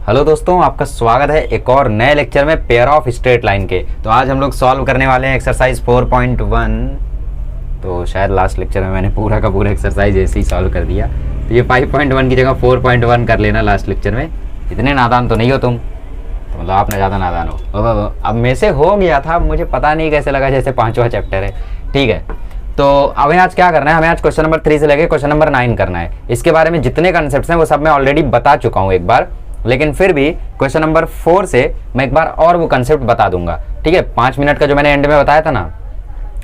Hello दोस्तों, आपका स्वागत है एक और नए लेक्चर में पेयर ऑफ स्ट्रेट लाइन के। तो आज हम लोग सॉल्व करने वाले हैं एक्सरसाइज 4.1। तो शायद लास्ट लेक्चर में मैंने पूरा का पूरा एक्सरसाइज ऐसे ही सॉल्व कर दिया, तो ये 5.1 की जगह 4.1 कर लेना लास्ट लेक्चर में। इतने नादान तो नहीं हो तुम, तो मतलब आप ना ज़्यादा नादान हो। अब में से हो गया था, मुझे पता नहीं कैसे लगा जैसे 5वां चैप्टर है। ठीक है, तो हमें आज क्या करना है, हमें आज क्वेश्चन नंबर 3 से लेकर क्वेश्चन नंबर 9 करना है। इसके बारे में जितने कॉन्सेप्ट्स हैं वो सब मैं ऑलरेडी बता चुका हूँ एक बार, लेकिन फिर भी क्वेश्चन नंबर 4 से मैं एक बार और वो कंसेप्ट बता दूंगा। ठीक है, 5 मिनट का जो मैंने एंड में बताया था ना,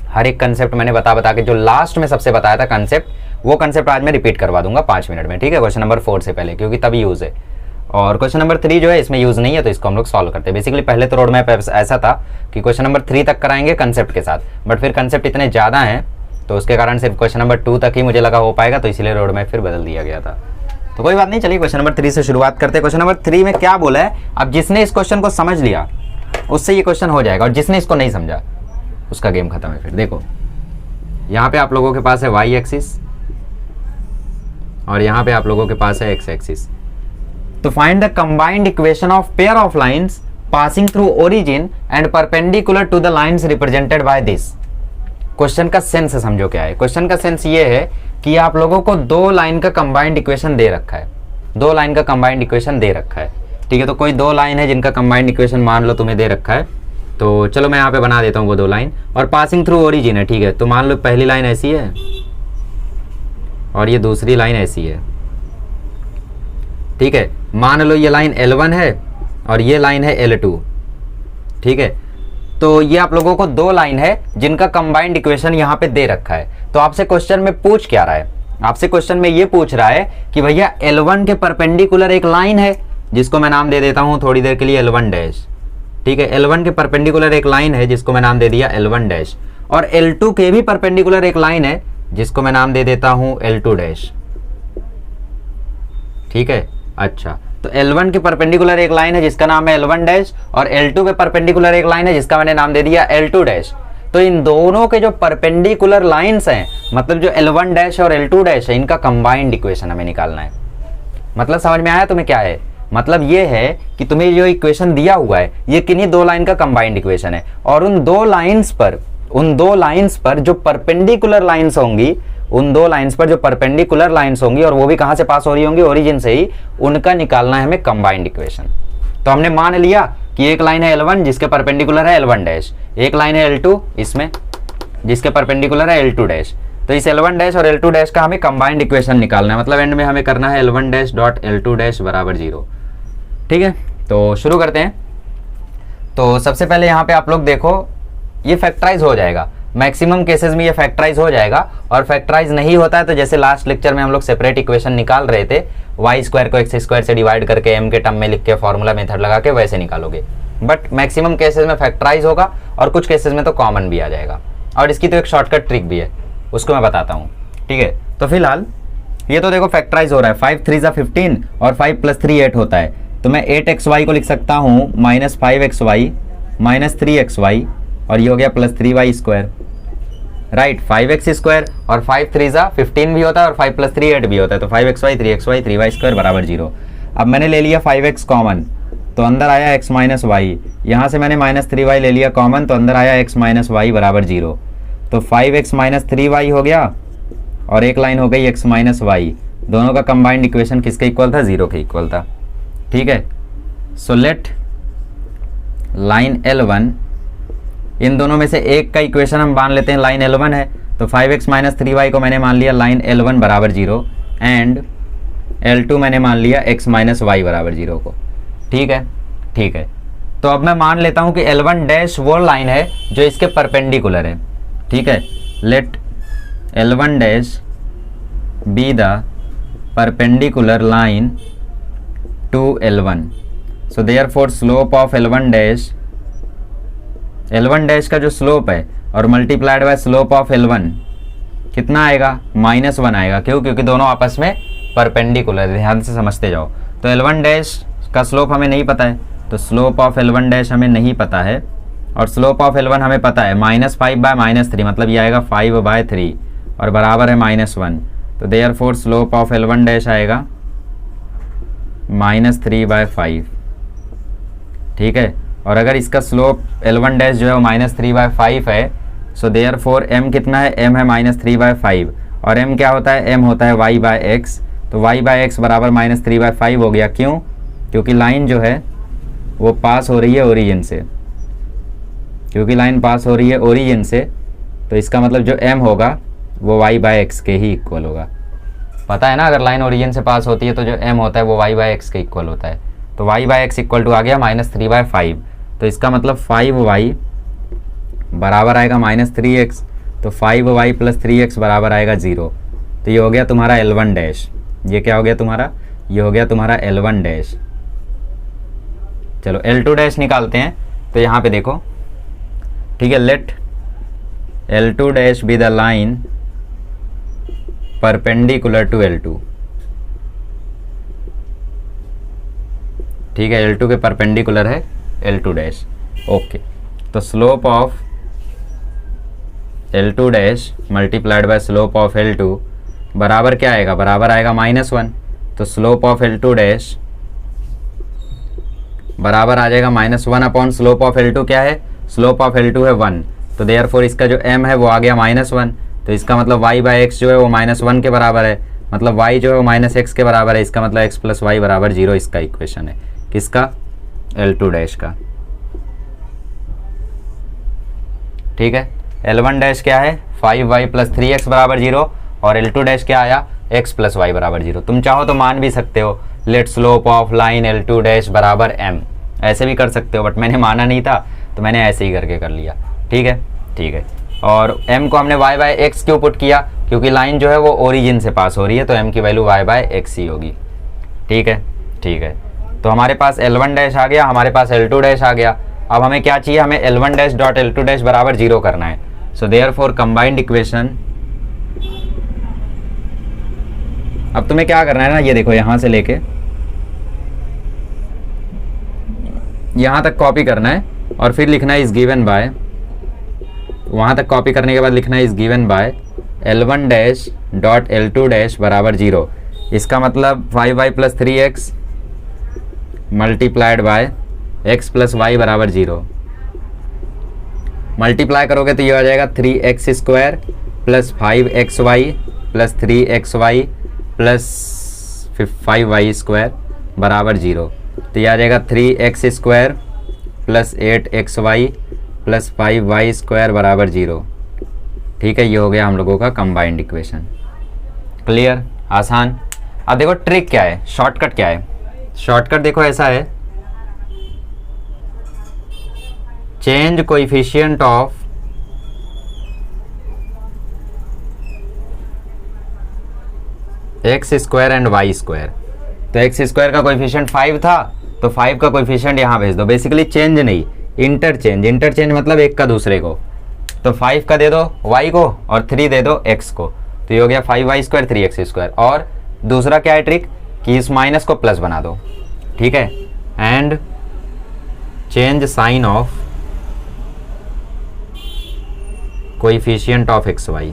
हर एक कंसेप्ट मैंने बता के जो लास्ट में सबसे बताया था कंसेप्ट, वो कंसेप्ट आज मैं रिपीट करवा दूंगा 5 मिनट में। ठीक है, क्वेश्चन नंबर 4 से पहले, क्योंकि तभी यूज है। और क्वेश्चन नंबर 3 जो है इसमें यूज नहीं है, तो इसको हम लोग सॉल्व करते हैं। बेसिकली पहले तो रोड मैप ऐसा था कि क्वेश्चन नंबर 3 तक कराएंगे कंसेप्ट के साथ, बट फिर कंसेप्ट इतने ज़्यादा हैं तो उसके कारण सिर्फ क्वेश्चन नंबर 2 तक ही मुझे लगा हो पाएगा, तो इसलिए रोड मैप फिर बदल दिया गया था। तो कोई बात नहीं, चलिए क्वेश्चन नंबर 3 से शुरुआत करते हैं। क्वेश्चन नंबर 3 में क्या बोला है, अब जिसने इस क्वेश्चन को समझ लिया उससे ये क्वेश्चन हो जाएगा, और जिसने इसको नहीं समझा उसका गेम खत्म है। फिर देखो, यहाँ पे आप लोगों के पास है y एक्सिस और यहाँ पे आप लोगों के पास है x एक्सिस। तो find the combined equation of pair of lines passing through origin and perpendicular to the lines represented by this. Question का सेंस समझो क्या है। क्वेश्चन का सेंस ये है कि आप लोगों को 2 लाइन का कंबाइंड इक्वेशन दे रखा है, 2 लाइन का कंबाइंड इक्वेशन दे रखा है। ठीक है, तो कोई 2 लाइन है जिनका कंबाइंड इक्वेशन मान लो तुम्हें दे रखा है, तो चलो मैं यहाँ पे बना देता हूँ वो 2 लाइन, और पासिंग थ्रू ओरिजिन है। ठीक है, तो मान लो पहली लाइन ऐसी है और ये दूसरी लाइन ऐसी है। ठीक है, मान लो ये लाइन L1 है और ये लाइन है L2। ठीक है, तो ये आप लोगों को 2 लाइन है जिनका कंबाइंड इक्वेशन यहाँ पे दे रखा है। तो आपसे क्वेश्चन में पूछ क्या रहा है, आपसे क्वेश्चन में ये पूछ रहा है कि भैया L1 के परपेंडिकुलर एक लाइन है जिसको मैं नाम दे देता हूँ थोड़ी देर के लिए L1 डैश। ठीक है, L1 के परपेंडिकुलर एक लाइन है जिसको मैं नाम दे दिया L1 डैश, और L2 के भी परपेंडिकुलर एक लाइन है जिसको मैं नाम दे देता हूँ L2 डैश। ठीक है, अच्छा, तो L1 के परपेंडिकुलर एक लाइन है जिसका नाम है L1 डैश, और L2 पे परपेंडिकुलर एक लाइन है जिसका मैंने नाम दे दिया L2 डैश। तो इन दोनों के जो परपेंडिकुलर लाइंस हैं, मतलब जो L1 डैश और L2 डैश है, इनका कंबाइंड इक्वेशन हमें निकालना है। मतलब समझ में आया तुम्हें क्या है? मतलब ये है कि तुम्हें जो इक्वेशन दिया हुआ है ये किन्हीं 2 लाइन का कंबाइंड इक्वेशन है, और उन 2 लाइंस पर जो परपेंडिकुलर लाइंस होंगी, उन 2 लाइंस पर जो परपेंडिकुलर लाइंस होंगी, और वो भी कहां से पास हो रही होंगी, ओरिजिन से ही, उनका निकालना है हमें कंबाइंड इक्वेशन। तो हमने मान लिया कि एक लाइन है L1 जिसके परपेंडिकुलर है L1 डैश, एक लाइन है L2 इसमें जिसके परपेंडिकुलर है L2 डैश। तो इस L1 डैश और L2 डैश का हमें कंबाइंड इक्वेशन निकालना है, मतलब एंड में हमें करना है L1 dash dot L2 dash बराबर 0। ठीक है, तो शुरू करते हैं। तो सबसे पहले यहाँ पे आप लोग देखो, ये फैक्टराइज हो जाएगा, मैक्सिमम केसेस में ये फैक्टराइज हो जाएगा, और फैक्टराइज नहीं होता है तो जैसे लास्ट लेक्चर में हम लोग सेपरेट इक्वेशन निकाल रहे थे, y स्क्वायर को x स्क्वायर से डिवाइड करके m के टर्म में लिख के फॉर्मूला मेथड लगा के वैसे निकालोगे। बट मैक्सिमम केसेस में फैक्टराइज होगा, और कुछ केसेस में तो कॉमन भी आ जाएगा, और इसकी तो एक शॉर्टकट ट्रिक भी है, उसको मैं बताता हूँ। ठीक है, तो फिलहाल ये तो देखो फैक्टराइज हो रहा है, 5 3 15 और 5 + 3 8 होता है। तो मैं 8xy को लिख सकता हूँ -5xy -3xy, और ये हो गया +3y square. Right, 5x square और 5 3 15 भी होता है, और 5 + 3 8 भी होता है। तो 5xy 3xy 3y स्क्वायर बराबर 0। अब मैंने ले लिया 5x कॉमन, तो अंदर आया x - y, यहाँ से मैंने -3y ले लिया कॉमन, तो अंदर आया x - y बराबर 0। तो 5x - 3y हो गया, और एक लाइन हो गई x - y। दोनों का कंबाइंड इक्वेशन किसके इक्वल था? 0 के इक्वल था। ठीक है, सो लेट लाइन L1, इन दोनों में से एक का इक्वेशन हम मान लेते हैं, लाइन L1 है, तो 5x - 3y को मैंने मान लिया लाइन L1 बराबर 0, एंड L2 मैंने मान लिया x - y बराबर 0 को। ठीक है, ठीक है, तो अब मैं मान लेता हूं कि L1 डैश वो लाइन है जो इसके परपेंडिकुलर है। ठीक है, let L1 dash be the perpendicular line to L1। So therefore slope of L1 dash का जो स्लोप है और multiplied by slope of L1 कितना आएगा? -1 आएगा। क्यों? क्योंकि दोनों आपस में परपेंडिकुलर, ध्यान से समझते जाओ। तो L1 डैश का स्लोप हमें नहीं पता है, तो स्लोप ऑफ L1 डैश हमें नहीं पता है, और स्लोप ऑफ L1 हमें पता है -5/-3, मतलब ये आएगा 5/3, और बराबर है -1। तो therefore slope of L1 dash आएगा -3/5। ठीक है। और अगर इसका स्लोप L1 डैश जो है वो -3/5 है, सो देयर फोर m कितना है, m है -3/5 और m क्या होता है, m होता है y/x। तो y/x बराबर -3/5 हो गया। क्यों? क्योंकि लाइन जो है वो पास हो रही है ओरिजिन से, क्योंकि लाइन पास हो रही है ओरिजिन से, तो इसका मतलब जो m होगा वो y/x के ही इक्वल होगा। पता है ना, अगर लाइन ओरिजिन से पास होती है तो जो m होता है वो y/x के इक्वल होता है। तो y/x इक्वल टू आ गया -3/5। तो इसका मतलब 5y बराबर आएगा -3x। तो 5y + 3x बराबर आएगा 0। तो ये हो गया तुम्हारा L1 डैश। ये क्या हो गया तुम्हारा, ये हो गया तुम्हारा L1 डैश। चलो L2 डैश निकालते हैं। तो यहाँ पे देखो, ठीक है, let L2 dash be the line perpendicular to L2। ठीक है, L2 के परपेंडिकुलर है L2 डैश। ओके, तो slope of L2 dash multiplied by slope of L2 बराबर क्या आएगा, बराबर आएगा -1। तो स्लोप ऑफ L2 डैश बराबर आ जाएगा -1 अपॉन स्लोप ऑफ L2 क्या है, स्लोप ऑफ L2 है 1। तो देयरफॉर इसका जो m है वो आ गया -1। तो इसका मतलब y/x जो है वो -1 के बराबर है, मतलब y जो है वो -x के बराबर है। इसका मतलब x + y बराबर 0 इसका इक्वेशन है। किसका, L2 डैश का। ठीक है, L1 डैश क्या है, 5y + 3x बराबर 0 और L2 डैश क्या आया, x + y बराबर 0। तुम चाहो तो मान भी सकते हो, let slope of line L2 dash बराबर m, ऐसे भी कर सकते हो, बट मैंने माना नहीं था तो मैंने ऐसे ही करके कर लिया। ठीक है, ठीक है। और m को हमने y/x क्यों पुट किया, क्योंकि लाइन जो है वो ओरिजिन से पास हो रही है, तो m की वैल्यू y/x ही होगी। ठीक है, ठीक है। तो हमारे पास L1 डैश आ गया, हमारे पास L2 डैश आ गया। अब हमें क्या चाहिए, हमें L1 dash dot L2 dash बराबर 0 करना है। सो देयरफॉर कंबाइंड इक्वेशन, अब तुम्हें क्या करना है ना, ये देखो यहाँ से लेके यहाँ तक कॉपी करना है और फिर लिखना है इज गिवन बाय, वहाँ तक कॉपी करने के बाद लिखना है is given bye L1 dash dot L2 dash बराबर 0। इसका मतलब 5y + 3x multiplied by x + y बराबर 0। मल्टीप्लाई करोगे तो ये आ जाएगा 3x² + 5xy + 3xy + 5y² बराबर 0। तो ये आ जाएगा 3x² + 8xy + 5y² बराबर 0। ठीक है, ये हो गया हम लोगों का कंबाइंड इक्वेशन। क्लियर, आसान। अब देखो ट्रिक क्या है, शॉर्टकट क्या है। शॉर्टकट देखो ऐसा है, change coefficient of x² and y²। तो x² का कोएफिशिएंट 5 था, तो 5 का कोएफिशिएंट यहाँ भेज दो। बेसिकली चेंज नहीं, इंटरचेंज। इंटरचेंज मतलब एक का दूसरे को। तो 5 का दे दो y को और 3 दे दो x को, तो ये हो गया 5y² 3x²। और दूसरा क्या है ट्रिक, कि इस माइनस को प्लस बना दो। ठीक है, and change sign of coefficient of xy।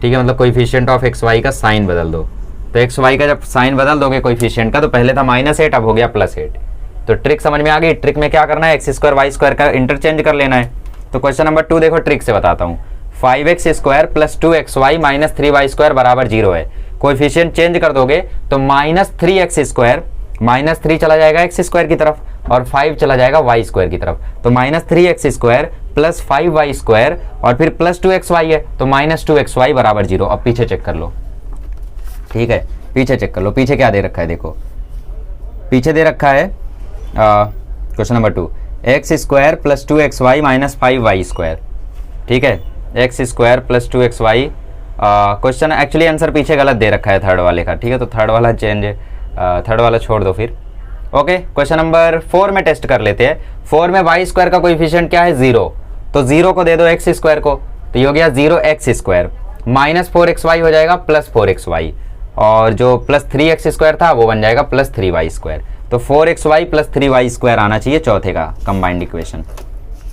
ठीक है, मतलब कोएफिशिएंट ऑफ xy का साइन बदल दो। तो xy का जब साइन बदल दोगे कोएफिशिएंट का, तो पहले था -8, अब हो गया +8। तो ट्रिक समझ में आ गई। ट्रिक में क्या करना है, x² y² का इंटरचेंज कर लेना है। तो क्वेश्चन नंबर 2 देखो, ट्रिक से बताता हूँ। 5x² + 2xy - 3y² बराबर 0 है। कोएफिशिएंट चेंज कर दोगे तो -3x², -3 चला जाएगा x² की तरफ और 5 चला जाएगा y² की तरफ। तो -3x² + 5y² और फिर +2xy है, तो -2xy बराबर 0। अब पीछे चेक कर लो। ठीक है, पीछे चेक कर लो, पीछे क्या दे रखा है। देखो पीछे दे रखा है question number 2, x² + 2xy - 5y²। ठीक है, x² + 2xy। Question actually answer पीछे गलत दे रखा है थर्ड वाले का। ठीक है, तो थर्ड वाला चेंज, थर्ड वाला छोड़ दो फिर। ओके, क्वेश्चन नंबर 4 में टेस्ट कर लेते हैं। 4 में y² का कोएफिशिएंट क्या है, 0। तो 0 को दे दो x² को, तो ये हो गया 0x²। -4xy हो जाएगा +4xy, और जो +3x² था वो बन जाएगा +3y²। तो 4xy + 3y² आना चाहिए चौथे का कंबाइंड इक्वेशन।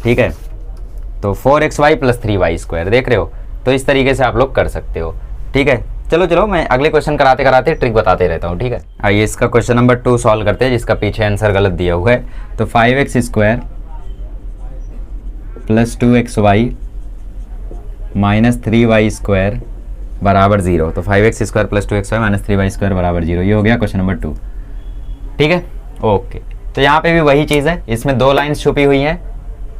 ठीक है, तो 4xy + 3y² देख रहे हो। तो इस तरीके से आप लोग कर सकते हो। ठीक है, चलो चलो मैं अगले क्वेश्चन कराते कराते ट्रिक बताते रहता हूँ, ठीक है। आइए इसका क्वेश्चन नंबर 2 सॉल्व करते हैं, जिसका पीछे आंसर गलत दिया हुआ है। तो 5x square plus 2xy minus 3y square बराबर 0। तो 5x square plus 2xy minus 3y square बराबर 0, ये हो गया क्वेश्चन नंबर 2, ठीक है। ओके, तो यहाँ पे भी वही चीज़ है, इसमें 2 लाइन्स छुपी हुई हैं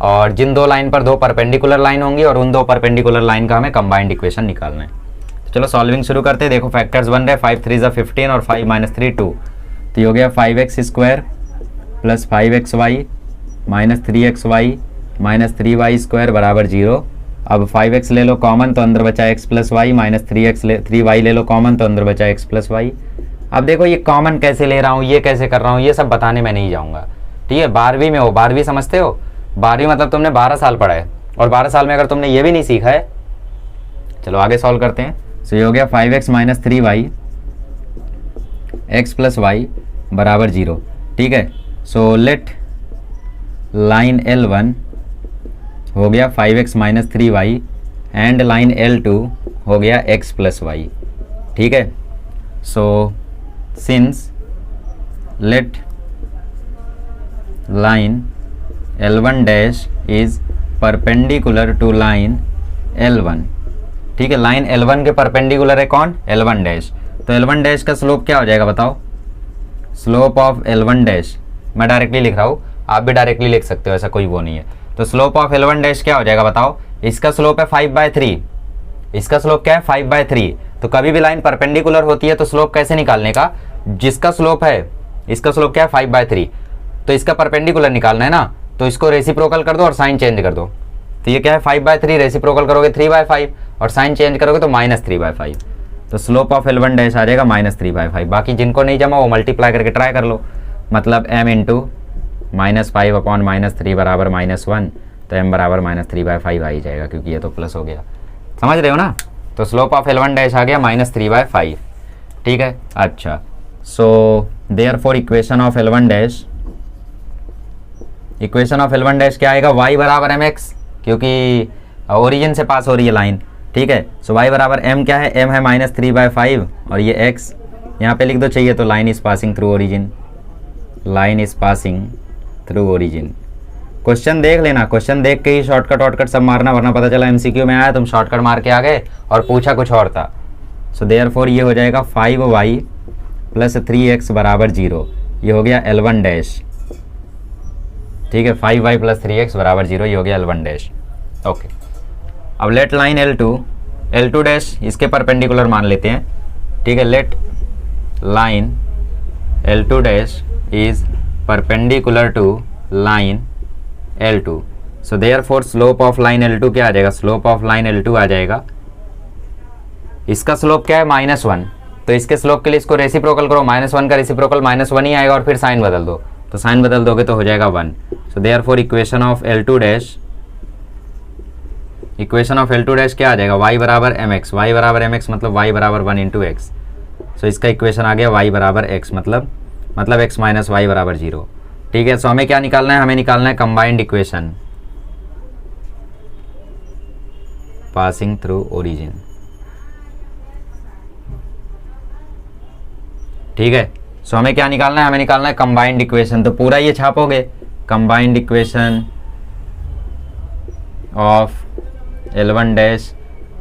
और जिन 2 लाइन पर 2 परपेंडिकुलर लाइन होंगी और उन 2 परपेंडिकुलर लाइन का हमें कंबाइंड इक्वेशन निकालना है। तो चलो सॉल्विंग शुरू करते हैं। देखो फैक्टर्स बन रहे, 5 3 15 और 5 माइनस 3 2। तो ये हो गया 5x square plus 5xy minus 3xy minus 3y square बराबर 0। अब 5x ले लो कॉमन तो अंदर बचा x plus Y, minus 3y ले लो कॉमन तो अंदर बचा x प्लस वाई। अब देखो ये कॉमन कैसे ले रहा हूँ, ये कैसे कर रहा हूँ, ये सब बताने में नहीं जाऊँगा, ठीक है। 12वीं में हो, 12वीं समझते हो, 12वीं मतलब तुमने 12 साल पढ़ा है, और 12 साल में अगर तुमने ये भी नहीं सीखा है, चलो आगे सॉल्व करते हैं। सो ये हो गया 5x minus 3y x plus y बराबर 0, ठीक है। सो लेट लाइन L1 हो गया 5x minus 3y and line L2 हो गया x प्लस वाई, ठीक है। So since let line L1 dash is perpendicular to line L1, ठीक है। लाइन L1 के परपेंडिकुलर है कौन, L1 डैश। तो L1 डैश का स्लोप क्या हो जाएगा बताओ, स्लोप ऑफ L1 डैश, मैं डायरेक्टली लिख रहा हूँ, आप भी डायरेक्टली लिख सकते हो, ऐसा कोई वो नहीं है। तो स्लोप ऑफ L1 डैश क्या हो जाएगा बताओ, इसका स्लोप है 5/3, इसका स्लोप क्या है 5/3। तो कभी भी लाइन परपेंडिकुलर होती है तो स्लोप कैसे निकालने का, जिसका स्लोप है, इसका स्लोप क्या है 5/3, तो इसका परपेंडिकुलर निकालना है ना, तो इसको रेसिप्रोकल कर दो और साइन चेंज कर दो। तो ये क्या है 5/3, रेसिप्रोकल करोगे 3/5 और साइन चेंज करोगे तो माइनस 3/5। तो स्लोप ऑफ L1 डैश आ जाएगा माइनस 3/5। बाकी जिनको नहीं जमा वो मल्टीप्लाई करके ट्राई कर लो, मतलब m into minus 5 upon minus 3 बराबर -1, तो m बराबर माइनस 3/5 आ ही जाएगा, क्योंकि ये तो प्लस हो गया, समझ रहे हो ना। तो स्लोप ऑफ L1 डैश आ गया माइनस 3/5, ठीक है। अच्छा, so therefore equation of L1 dash, equation of L1 dash क्या आएगा, y बराबर mx, क्योंकि ओरिजिन से पास हो रही है लाइन, ठीक है। सो y बराबर m क्या है, m है माइनस 3/5 और ये x यहाँ पे लिख दो, चाहिए तो line is passing through origin, line is passing through origin. Question देख लेना, क्वेश्चन देख के ही शॉर्टकट वॉर्टकट सब मारना, वरना पता चला MCQ में आया तुम शॉर्टकट मार के आ गए और पूछा कुछ और था। सो देयरफॉर ये हो जाएगा 5y प्लस 3x बराबर 0, ये हो गया L1 डैश, ठीक है। 5y प्लस 3x बराबर 0, ये हो गया L1 डैश, ओके। अब लेट लाइन L2 डैश इसके परपेंडिकुलर मान लेते हैं, ठीक है। Let line L2 dash is perpendicular to line L2। So therefore slope of line L2 क्या आ जाएगा, स्लोप ऑफ लाइन L2 आ जाएगा, इसका स्लोप क्या है -1, तो इसके स्लोप के लिए इसको रेसिप्रोकल करो, -1 का रेसिप्रोकल -1 ही आएगा और फिर साइन बदल दो, तो साइन बदल दोगे तो हो जाएगा 1। So therefore equation of L2 dash, equation of L2 dash क्या आ जाएगा, y बराबर mx, y बराबर mx मतलब y बराबर 1 इंटू एक्स। सो इसका इक्वेशन आ गया y बराबर x, मतलब x माइनस वाई बराबर 0, ठीक है। सो हमें क्या निकालना है, हमें निकालना है combined equation passing through origin, ठीक है। सो हमें क्या निकालना है, हमें निकालना है कंबाइंड इक्वेशन। तो पूरा ये छापोगे, combined equation of L1 dash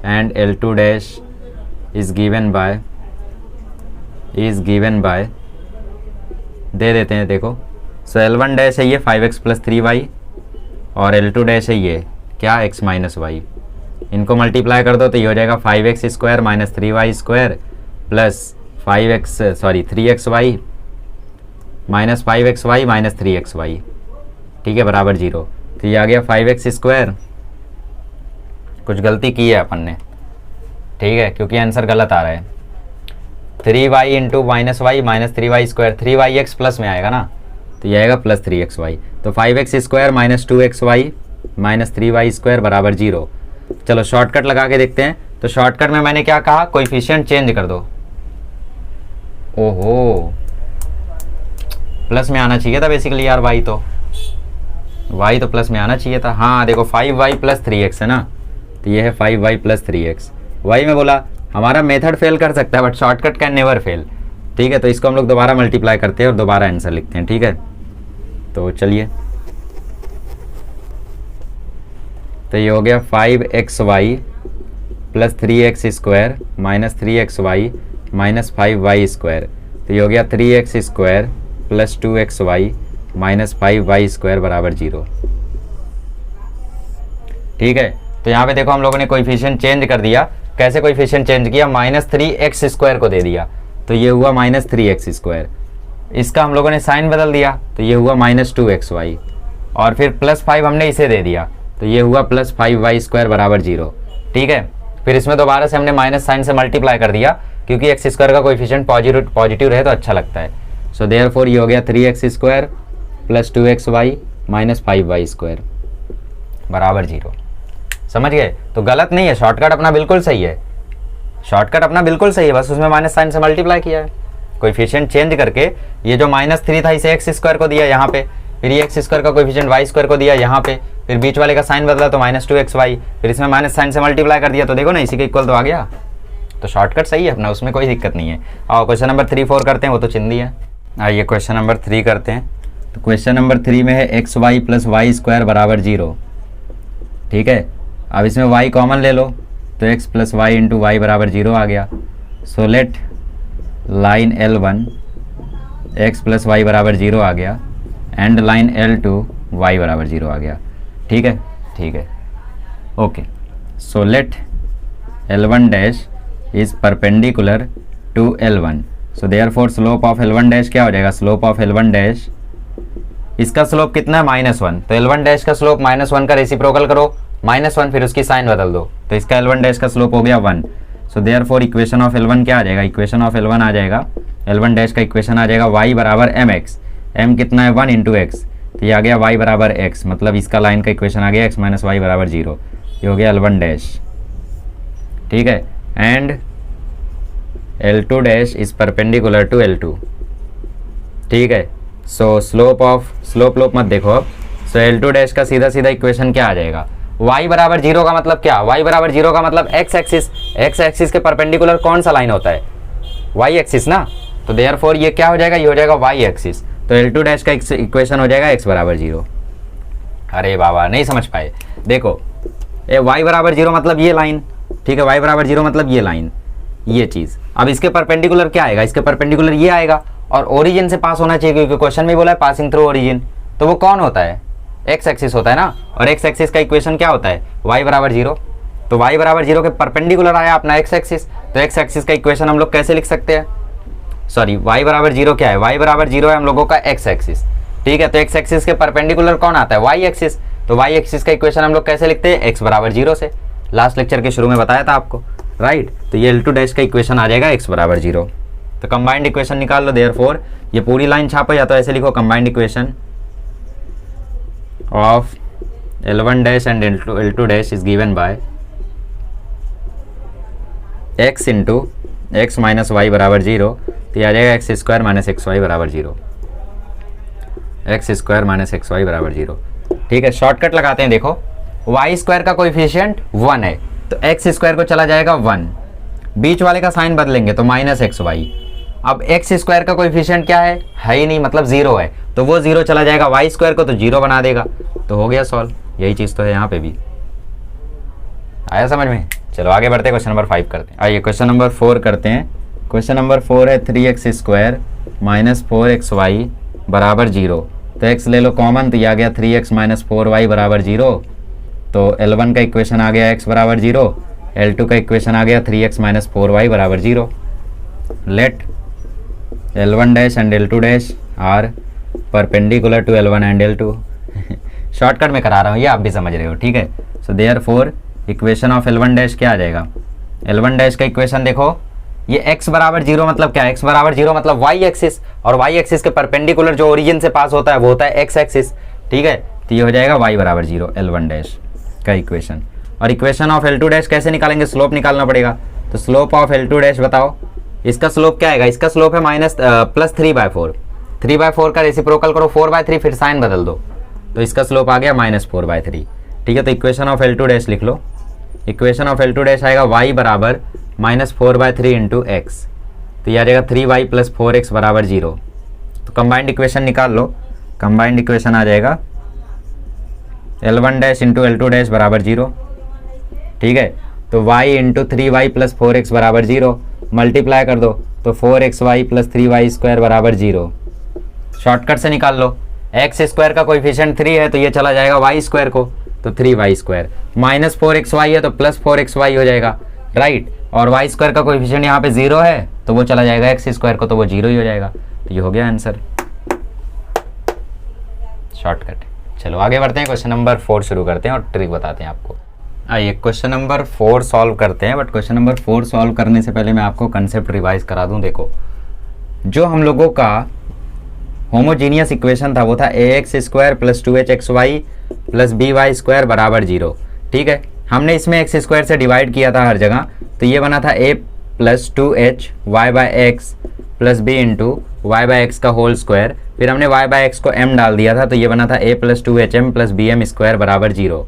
and L2 dash is given by दे देते हैं, देखो। सो L1 डैश है ये 5x प्लस 3y और L2 डैश है ये क्या x माइनस वाई, इनको मल्टीप्लाई कर दो तो ये हो जाएगा 5x square minus 3y square plus 3xy minus 5xy minus 3xy, ठीक है, बराबर 0। तो ये आ गया 5x स्क्वायर, कुछ गलती की है अपन ने, ठीक है, क्योंकि आंसर गलत आ रहा है। 3y into minus y minus 3y square, 3yx plus में आएगा ना, तो ये आएगा प्लस 3xy। तो 5x square minus 2xy minus 3y square बराबर 0। चलो शॉर्टकट लगा के देखते हैं। तो शॉर्टकट में मैंने क्या कहा, कोएफिशिएंट चेंज कर दो। ओहो, प्लस में आना चाहिए था बेसिकली यार, y तो प्लस में आना चाहिए था। हाँ देखो 5y प्लस 3x है ना, तो ये है 5y प्लस 3x, y में बोला हमारा मेथड फेल कर सकता है but shortcut can never fail. ठीक है, तो इसको हम लोग दोबारा मल्टीप्लाई करते हैं और दोबारा आंसर लिखते हैं। ठीक है, तो चलिए, तो ये हो गया 5xy plus 3x² minus 3xy minus 5y²। तो ये हो गया 3x² plus 2xy minus 5y² बराबर 0। ठीक है, तो यहाँ पे देखो हम लोगों ने कोएफिशिएंट चेंज कर दिया। कैसे कोएफिशिएंट चेंज किया? माइनस 3x² को दे दिया तो ये हुआ माइनस 3x²। इसका हम लोगों ने साइन बदल दिया तो ये हुआ माइनस 2xy, और फिर प्लस 5 हमने इसे दे दिया तो ये हुआ प्लस 5y² बराबर 0। ठीक है, फिर इसमें दोबारा से हमने माइनस साइन से मल्टीप्लाई कर दिया क्योंकि x² का कोएफिशिएंट पॉजिटिव रहे तो अच्छा लगता है। सो देयरफॉर ये हो गया 3x² plus 2xy minus 5y² बराबर 0। समझ गए? तो गलत नहीं है, शॉर्टकट अपना बिल्कुल सही है, शॉर्टकट अपना बिल्कुल सही है, बस उसमें माइनस साइन से मल्टीप्लाई किया है। कोएफिशिएंट चेंज करके ये जो -3 था इसे x² को दिया यहाँ पे, फिर ये x² का कोएफिशिएंट y² को दिया यहाँ पे, फिर बीच वाले का साइन बदला तो -2xy, फिर इसमें माइनस साइन से मल्टीप्लाई कर दिया तो देखो ना इसी के इक्वल तो आ गया। तो शॉर्टकट सही है अपना, उसमें कोई दिक्कत नहीं है। और क्वेश्चन नंबर 3, 4 करते हैं, वो तो चिंदी है। आइए क्वेश्चन नंबर 3 करते हैं। तो क्वेश्चन नंबर 3 में है xy प्लस y² बराबर 0। ठीक है, अब इसमें y कॉमन ले लो तो x plus y into y बराबर 0 आ गया। So let line L1 x plus y बराबर 0 आ गया एंड लाइन L2 y बराबर 0 आ गया। ठीक है, ठीक है, okay. So let L1 dash is perpendicular to L1। So therefore slope of L1 dash क्या हो जाएगा? स्लोप ऑफ L1 डैश, इसका स्लोप कितना है? -1, तो L1 डैश का स्लोप -1 का रेसिप्रोकल करो -1, फिर उसकी साइन बदल दो तो इसका L1 डैश का स्लोप हो गया 1। So therefore equation of L1 क्या आ जाएगा? इक्वेशन ऑफ L1 आ जाएगा, L1 डैश का इक्वेशन आ जाएगा y बराबर mx। m कितना है? 1 इंटू एक्स, तो ये आ गया y बराबर x, मतलब इसका लाइन का इक्वेशन आ गया x माइनस वाई बराबर 0। ये हो गया L1 डैश। ठीक है, and L2 dash is perpendicular to L2। ठीक है, सो स्लोप लोप मत देखो अब। सो L2 डैश का सीधा सीधा इक्वेशन क्या आ जाएगा? y बराबर 0 का मतलब क्या? y बराबर 0 का मतलब x एक्सिस के परपेंडिकुलर कौन सा लाइन होता है? y एक्सिस ना, तो देयरफॉर ये क्या हो जाएगा? ये हो जाएगा y एक्सिस। तो L2 डैश का इक्वेशन हो जाएगा x बराबर 0। अरे बाबा नहीं समझ पाए, देखो ये y बराबर 0 मतलब ये लाइन, ठीक है, y बराबर 0 मतलब ये लाइन, ये चीज़। अब इसके परपेंडिकुलर क्या आएगा? इसके परपेंडिकुलर ये आएगा, और ओरिजिन से पास होना चाहिए क्योंकि क्वेश्चन में बोला है पासिंग थ्रू ओरिजिन, तो वो कौन होता है? एक्स एक्सिस होता है ना, और एक्स एक्सिस का इक्वेशन क्या होता है? y बराबर 0। तो y बराबर 0 के परपेंडिकुलर आया अपना एक्स एक्सिस, तो एक्स एक्सिस का इक्वेशन हम लोग कैसे लिख सकते हैं? सॉरी, y बराबर 0 क्या है? y बराबर 0 है हम लोगों का एक्स एक्सिस। ठीक है, तो एक्स एक्सिस के परपेंडिकुलर कौन आता है? y axis. तो y एक्सिस का इक्वेशन हम लोग कैसे लिखते हैं? x बराबर 0 से। लास्ट लेक्चर के शुरू में बताया था आपको, राइट। तो ये L2 डैश का इक्वेशन आ जाएगा x बराबर 0। तो कंबाइंड इक्वेशन निकाल लो, देयरफॉर ये पूरी लाइन छापो या तो ऐसे लिखो, combined equation of L1 dash and L2 dash is given by x into x minus y बराबर 0। तो ये आ जाएगा x² माइनस एक्स वाई बराबर 0, x² माइनस एक्स वाई बराबर 0। ठीक है, शॉर्टकट लगाते हैं। देखो y² का कोएफिशिएंट 1 है तो x² को चला जाएगा 1, बीच वाले का साइन बदलेंगे तो -xy। अब x² का कोएफिशिएंट क्या है? ही नहीं, मतलब 0 है, तो वो 0 चला जाएगा y² को तो 0 बना देगा, तो हो गया सॉल्व। यही चीज़ तो है यहाँ पे भी, आया समझ में? चलो आगे बढ़ते हैं, क्वेश्चन नंबर 5 करते हैं। आइए क्वेश्चन नंबर 4 करते हैं। क्वेश्चन नंबर 4 है 3x² माइनस 4xy बराबर 0। तो x ले लो कॉमन, तो ये आ गया 3x माइनस 4y बराबर 0। तो L1 का इक्वेशन आ गया x बराबर 0, L2 का इक्वेशन आ गया 3x माइनस 4y बराबर 0। Let L1 dash and L2 dash are perpendicular to L1 and L2। Shortcut में करा रहा हूँ, ये आप भी समझ रहे हो, ठीक है। So therefore equation of L1 dash क्या आ जाएगा? L1 डैश का इक्वेशन देखो, ये x बराबर 0 मतलब क्या? x बराबर 0 मतलब y एक्सिस, और y एक्सिस के परपेंडिकुलर जो ओरिजिन से पास होता है वो होता है x एक्सिस। ठीक है, तो ये हो जाएगा y बराबर 0 L1 डैश का इक्वेशन। और इक्वेशन ऑफ L2 डैश कैसे निकालेंगे? स्लोप निकालना पड़ेगा। तो स्लोप ऑफ L2 डैश बताओ, इसका स्लोप क्या आएगा? इसका स्लोप है प्लस 3/4। 3/4 का रेसिप्रोकल करो 4/3, फिर साइन बदल दो तो इसका स्लोप आ गया -4/3। ठीक है, तो इक्वेशन ऑफ L2 डैश लिख लो। इक्वेशन ऑफ L2 डैश आएगा y बराबर -4/3 इंटू एक्स, तो ये आ जाएगा 3y प्लस 4x बराबर 0। तो कंबाइंड इक्वेशन निकाल लो। कंबाइंड इक्वेशन आ जाएगा L1 dash into L2 dash बराबर 0। ठीक है, तो y into 3y plus 4x बराबर 0 मल्टीप्लाई कर दो, तो 4xy प्लस 3y स्क्वायर बराबर 0। शॉर्टकट से निकाल लो, एक्स स्क्वायर का कोएफिशिएंट 3 है तो ये चला जाएगा y स्क्वायर को, तो 3y स्क्वायर, माइनस 4xy है तो प्लस 4xy हो जाएगा, राइट। और y स्क्वायर का कोएफिशिएंट यहाँ पे 0 है तो वो चला जाएगा x स्क्वायर को, तो वो 0 ही हो जाएगा। तो ये हो गया आंसर, शॉर्टकट। चलो आगे बढ़ते हैं, क्वेश्चन नंबर 4 शुरू करते हैं और ट्रिक बताते हैं आपको। आइए क्वेश्चन नंबर 4 सॉल्व करते हैं, बट क्वेश्चन नंबर 4 सॉल्व करने से पहले मैं आपको कंसेप्ट रिवाइज करा दूं। देखो, जो हम लोगों का होमोजीनियस इक्वेशन था वो था ax square plus 2hxy plus by square बराबर 0। ठीक है, हमने इसमें x स्क्वायर से डिवाइड किया था हर जगह, तो ये बना था a plus 2h y by x plus b into y by x का होल स्क्वायर। फिर हमने y बाई एक्स को m डाल दिया था, तो ये बना था a plus 2hm plus bm square बराबर 0।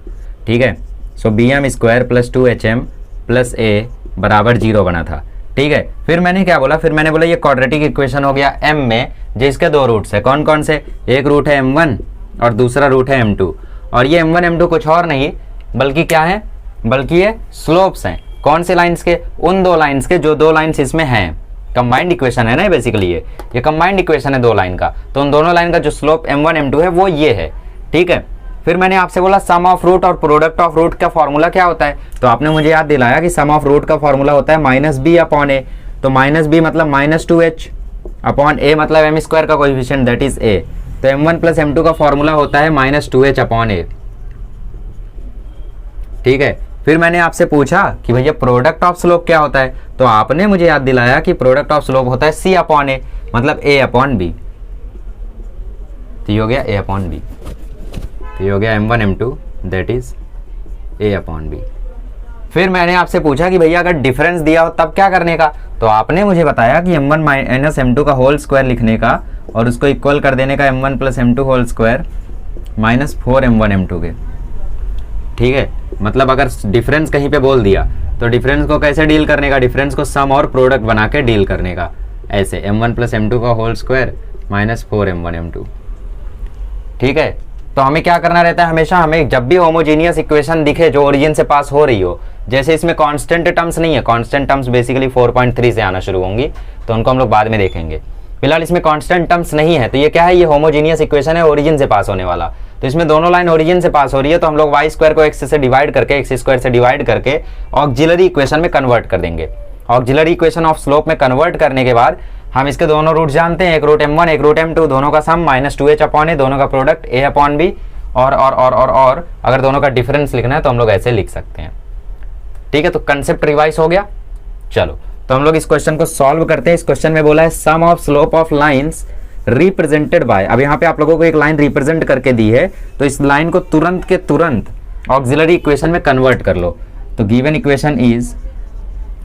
ठीक है, सो bm square plus 2hm plus a बराबर 0 बना था। ठीक है, फिर मैंने क्या बोला, फिर मैंने बोला ये क्वाड्रेटिक इक्वेशन हो गया m में, जिसके दो रूट्स है। कौन कौन से, एक रूट है m1 और दूसरा रूट है m2। और ये m1 m2 कुछ और नहीं बल्कि क्या है, बल्कि ये स्लोप्स हैं। कौन से लाइंस के, उन दो लाइंस के जो दो लाइंस इसमें हैं। कंबाइंड इक्वेशन है ना बेसिकली, ये कंबाइंड इक्वेशन है दो लाइन का, तो उन दोनों लाइन का जो स्लोप m1 m2 है वो ये है। ठीक है, फिर मैंने आपसे बोला सम ऑफ रूट और प्रोडक्ट ऑफ रूट का फॉर्मूला क्या होता है, तो आपने मुझे याद दिलाया कि सम ऑफ रूट का फॉर्मूला होता है माइनस बी अपॉन ए। तो माइनस बी मतलब माइनस 2h अपॉन ए मतलब एम स्क्वायर का कोएफिशिएंट दैट इज ए। तो m1 प्लस m2 का फॉर्मूला होता है माइनस 2h अपॉन ए। ठीक है, फिर मैंने आपसे पूछा कि भैया प्रोडक्ट ऑफ स्लोप क्या होता है, तो आपने मुझे याद दिलाया कि प्रोडक्ट ऑफ स्लोप होता है c अपॉन ए मतलब a अपॉन b। तो ये हो गया a अपॉन b, तो ये हो गया m1 m2 that is a upon b। फिर मैंने आपसे पूछा कि भैया अगर डिफरेंस दिया हो तब क्या करने का, तो आपने मुझे बताया कि m1 माइनस m2 का होल स्क्वायर लिखने का और उसको इक्वल कर देने का m1 plus m2 whole square minus 4m1 m2 के। ठीक है, मतलब अगर डिफरेंस कहीं पे बोल दिया तो डिफरेंस को कैसे डील करने का, डिफरेंस को सम और प्रोडक्ट बना के डील करने का, ऐसे m1 प्लस m2 का whole square minus 4m1 m2। ठीक है, तो हमें क्या करना रहता है हमेशा, हमें जब भी होमोजीनियस इक्वेशन दिखे जो ओरिजिन से पास हो रही हो, जैसे इसमें कांस्टेंट टर्म्स नहीं है, कांस्टेंट टर्म्स बेसिकली 4.3 से आना शुरू होंगी, तो उनको हम लोग बाद में देखेंगे। फिलहाल इसमें कांस्टेंट टर्म्स नहीं है, तो ये क्या है, ये होमोजीनियस इक्वेशन है ओरिजिन से पास होने वाला। तो इसमें दोनों लाइन ओरिजिन से पास हो रही है, तो हम लोग y स्क्वायर को x से डिवाइड करके, x स्क्वायर से डिवाइड करके ऑक्सिलरी इक्वेशन में कन्वर्ट कर देंगे। ऑक्सिलरी इक्वेशन ऑफ स्लोप में कन्वर्ट करने के बाद हम इसके दोनों रूट जानते हैं, एक रूट m1 एक रूट m2, दोनों का सम माइनस 2h अपॉन ए, दोनों का प्रोडक्ट a अपॉन b, और अगर दोनों का डिफरेंस लिखना है तो हम लोग ऐसे लिख सकते हैं। ठीक है, तो कंसेप्ट रिवाइज हो गया। चलो तो हम लोग इस क्वेश्चन को सॉल्व करते हैं। इस क्वेश्चन में बोला है sum of slope of lines represented by, अब यहाँ पे आप लोगों को एक लाइन रिप्रेजेंट करके दी है, तो इस लाइन को तुरंत के तुरंत ऑक्सिलरी इक्वेशन में कन्वर्ट कर लो। तो गिवन इक्वेशन इज,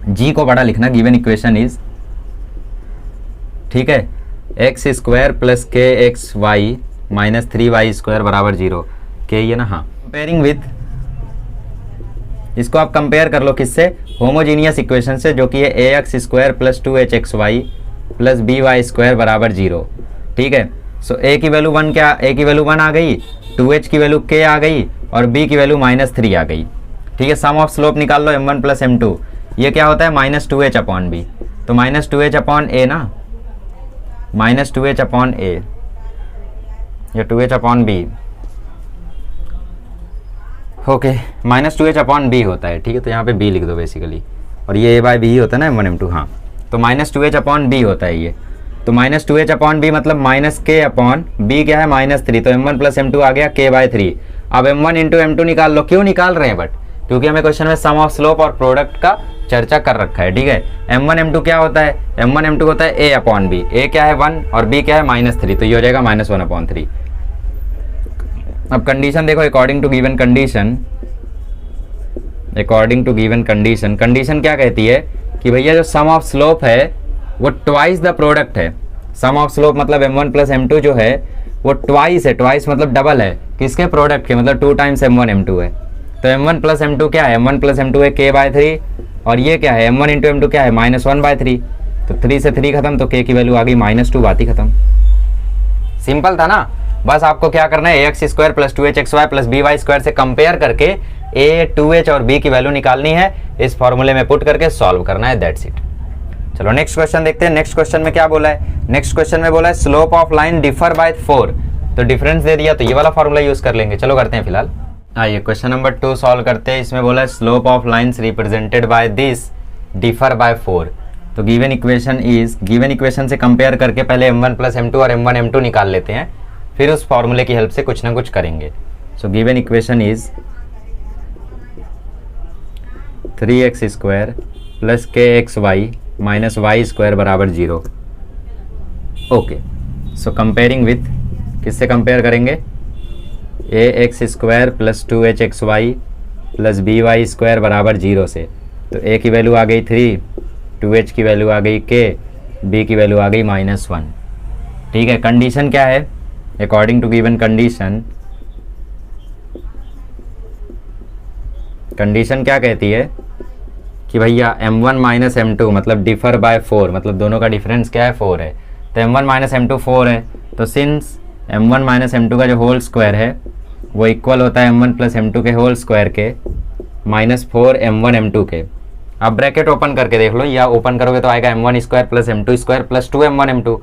जी को बड़ा लिखना, गिवन इक्वेशन इज, ठीक है, x square plus k x y minus 3y square बराबर 0 के, ये ना, हाँ, कंपेयरिंग विथ, इसको आप कंपेयर कर लो किससे, होमोजीनियस इक्वेशन से, जो कि है ax square plus 2hxy plus by square बराबर 0। ठीक है, सो a की वैल्यू 1 क्या, a की वैल्यू 1 आ गई, 2h की वैल्यू k आ गई और b की वैल्यू माइनस 3 आ गई। ठीक है, सम ऑफ स्लोप निकाल लो m1 प्लस m2, ये क्या होता है माइनस 2h अपॉन b, तो माइनस 2h अपॉन a ना, माइनस 2h अपॉन a या 2h upon b, okay, minus 2h upon b होता है। ठीक है, तो यहाँ पे b लिख दो बेसिकली, और ये a बाई b ही होता है ना m1 m2, हाँ, तो माइनस 2h अपॉन b होता है ये। तो माइनस 2h अपॉन b मतलब माइनस k अपॉन b क्या है माइनस 3, तो m1 प्लस m2 आ गया k बाई 3। अब m1 इंटू m2 निकाल लो, क्यों निकाल रहे हैं बट, क्योंकि हमें क्वेश्चन में सम ऑफ स्लोप और प्रोडक्ट का चर्चा कर रखा है। ठीक है, m1 m2 क्या होता है, m1 m2 होता है a अपॉन b, a क्या है 1 और b क्या है माइनस 3, तो ये हो जाएगा माइनस 1 अपॉन 3। अब कंडीशन देखो, according to given condition, according to given condition, condition क्या कहती है कि भैया जो सम ऑफ स्लोप है वो ट्वाइस द प्रोडक्ट है। सम ऑफ स्लोप मतलब m1 प्लस m2 जो है वो ट्वाइस है, ट्वाइस मतलब डबल है किसके, प्रोडक्ट के, मतलब 2 टाइम्स m1 m2 है। तो m1 प्लस m2 क्या है, m1 प्लस m2 है k बाई 3 और ये क्या है m1 इंटू m2 क्या है -1/3, तो 3 से 3 खत्म, तो k की वैल्यू आ गई -2, बात ही खत्म। सिंपल था ना। बस आपको क्या करना है ax square plus 2hxy plus by square से कंपेयर करके a, 2h और b की वैल्यू निकालनी है, इस फॉर्मूले में पुट करके सॉल्व करना है, दैट्स इट। चलो नेक्स्ट क्वेश्चन देखते हैं। नेक्स्ट क्वेश्चन में क्या बोला है, नेक्स्ट क्वेश्चन में बोला है slope of line differ by 4, तो डिफरेंस दे दिया तो ये वाला फॉर्मूला यूज कर लेंगे। चलो करते हैं फिलहाल। आइए क्वेश्चन नंबर 2 सॉल्व करते हैं। इसमें बोला है slope of lines represented by this differ by 4, तो given equation is, given equation से कंपेयर करके पहले m1 प्लस m2 और m1 m2 निकाल लेते हैं, फिर उस फॉर्मूले की हेल्प से कुछ ना कुछ करेंगे। So given equation is 3x square plus kxy minus y square बराबर 0। ओके, सो कंपेयरिंग विथ, किससे कंपेयर करेंगे, ax square plus 2hxy plus by square बराबर 0 से, तो a की वैल्यू आ गई 3, 2h की वैल्यू आ गई k, b की वैल्यू आ गई -1। ठीक है, कंडीशन क्या है, according to given condition, condition क्या कहती है कि भैया m1 माइनस m2 मतलब डिफर बाय 4, मतलब दोनों का डिफरेंस क्या है 4 है, तो m1 माइनस m2 4 है, तो सिंस m1 माइनस m2 का जो होल स्क्वायर है वो इक्वल होता है m1 प्लस m2 के होल स्क्वायर के -4 m1 m2 के। अब ब्रैकेट ओपन करके देख लो, या ओपन करोगे तो आएगा m1 square plus m2 square plus 2 m1 m2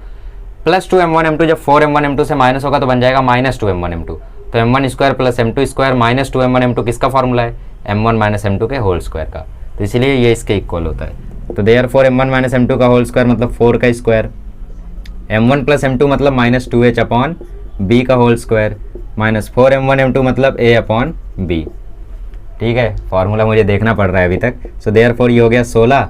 plus 2 m1 m2, जब 4 m1 m2 से माइनस होगा तो बन जाएगा -2 m1 m2, तो m1 square plus m2 square minus 2 m1 m2 किसका फॉर्मूला है, m1 माइनस m2 के होल स्क्वायर का, तो इसलिए ये इसके इक्वल होता है। तो देयरफॉर m1 माइनस m2 का होल स्क्वायर मतलब 4 का स्क्वायर, m1 प्लस m2 मतलब -2h अपॉन b का whole square, minus 4 m1 m2 मतलब a अपॉन b। ठीक है, फॉर्मूला मुझे देखना पड़ रहा है अभी तक। सो देयरफॉर ये हो गया 16,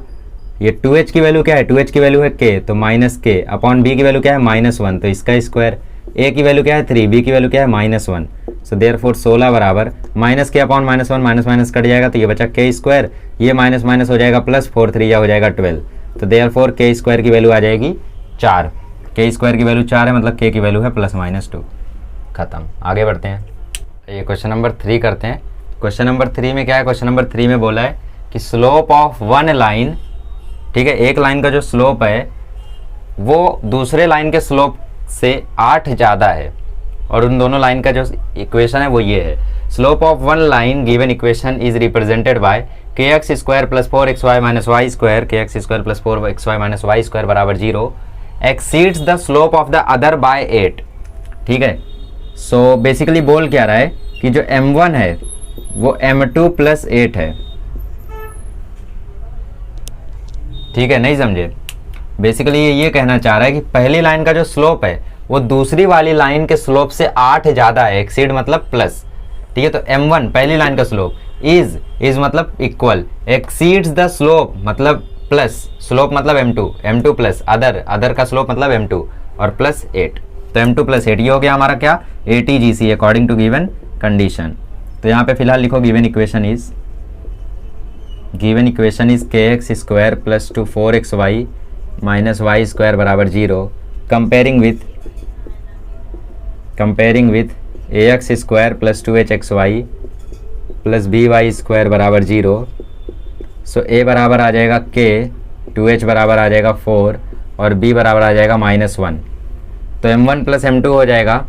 ये 2h की वैल्यू क्या है, 2h की वैल्यू है k, तो माइनस k अपॉन b की वैल्यू क्या है -1, तो इसका स्क्वायर, a की वैल्यू क्या है 3, b की वैल्यू क्या है -1, सो देयरफॉर 16 बराबर माइनस के अपॉन -1, माइनस कट जाएगा तो ये बचा k स्क्वायर, ये माइनस माइनस हो जाएगा प्लस 4 3 या हो जाएगा 12, तो देयरफॉर k स्क्वायर की वैल्यू आ जाएगी 4, k स्क्वायर की वैल्यू 4 है, मतलब k की वैल्यू है +-2। खत्म, आगे बढ़ते हैं। ये क्वेश्चन नंबर 3 करते हैं। क्वेश्चन नंबर 3 में क्या है, क्वेश्चन नंबर 3 में बोला है कि स्लोप ऑफ वन लाइन, ठीक है, एक लाइन का जो स्लोप है वो दूसरे लाइन के स्लोप से 8 ज़्यादा है, और उन दोनों लाइन का जो इक्वेशन है वो ये है, slope of one line given equation is represented by kx square plus 4xy minus y square, kx square plus 4xy minus y square बराबर 0 exceeds the slope of the other by 8। ठीक है, so basically बोल क्या रहा है कि जो m1 है वो m2 प्लस 8 है। ठीक है, नहीं समझे, बेसिकली ये कहना चाह रहा है कि पहली लाइन का जो स्लोप है वो दूसरी वाली लाइन के स्लोप से 8 ज़्यादा है, एक्सीड मतलब प्लस। ठीक है, तो m1 पहली लाइन का स्लोप इज मतलब इक्वल, एक्सीड्स द स्लोप मतलब प्लस, स्लोप मतलब m2 प्लस अदर का स्लोप मतलब m2 और प्लस 8, तो m2 प्लस 8 ये हो गया हमारा क्या ATGC according to given condition. तो यहाँ पे फिलहाल लिखो given equation is kx square plus 4xy minus y square बराबर 0 comparing with ax square plus 2hxy plus by square बराबर 0। सो a बराबर आ जाएगा k, 2h बराबर आ जाएगा 4 और b बराबर आ जाएगा -1, तो m1 प्लस m2 हो जाएगा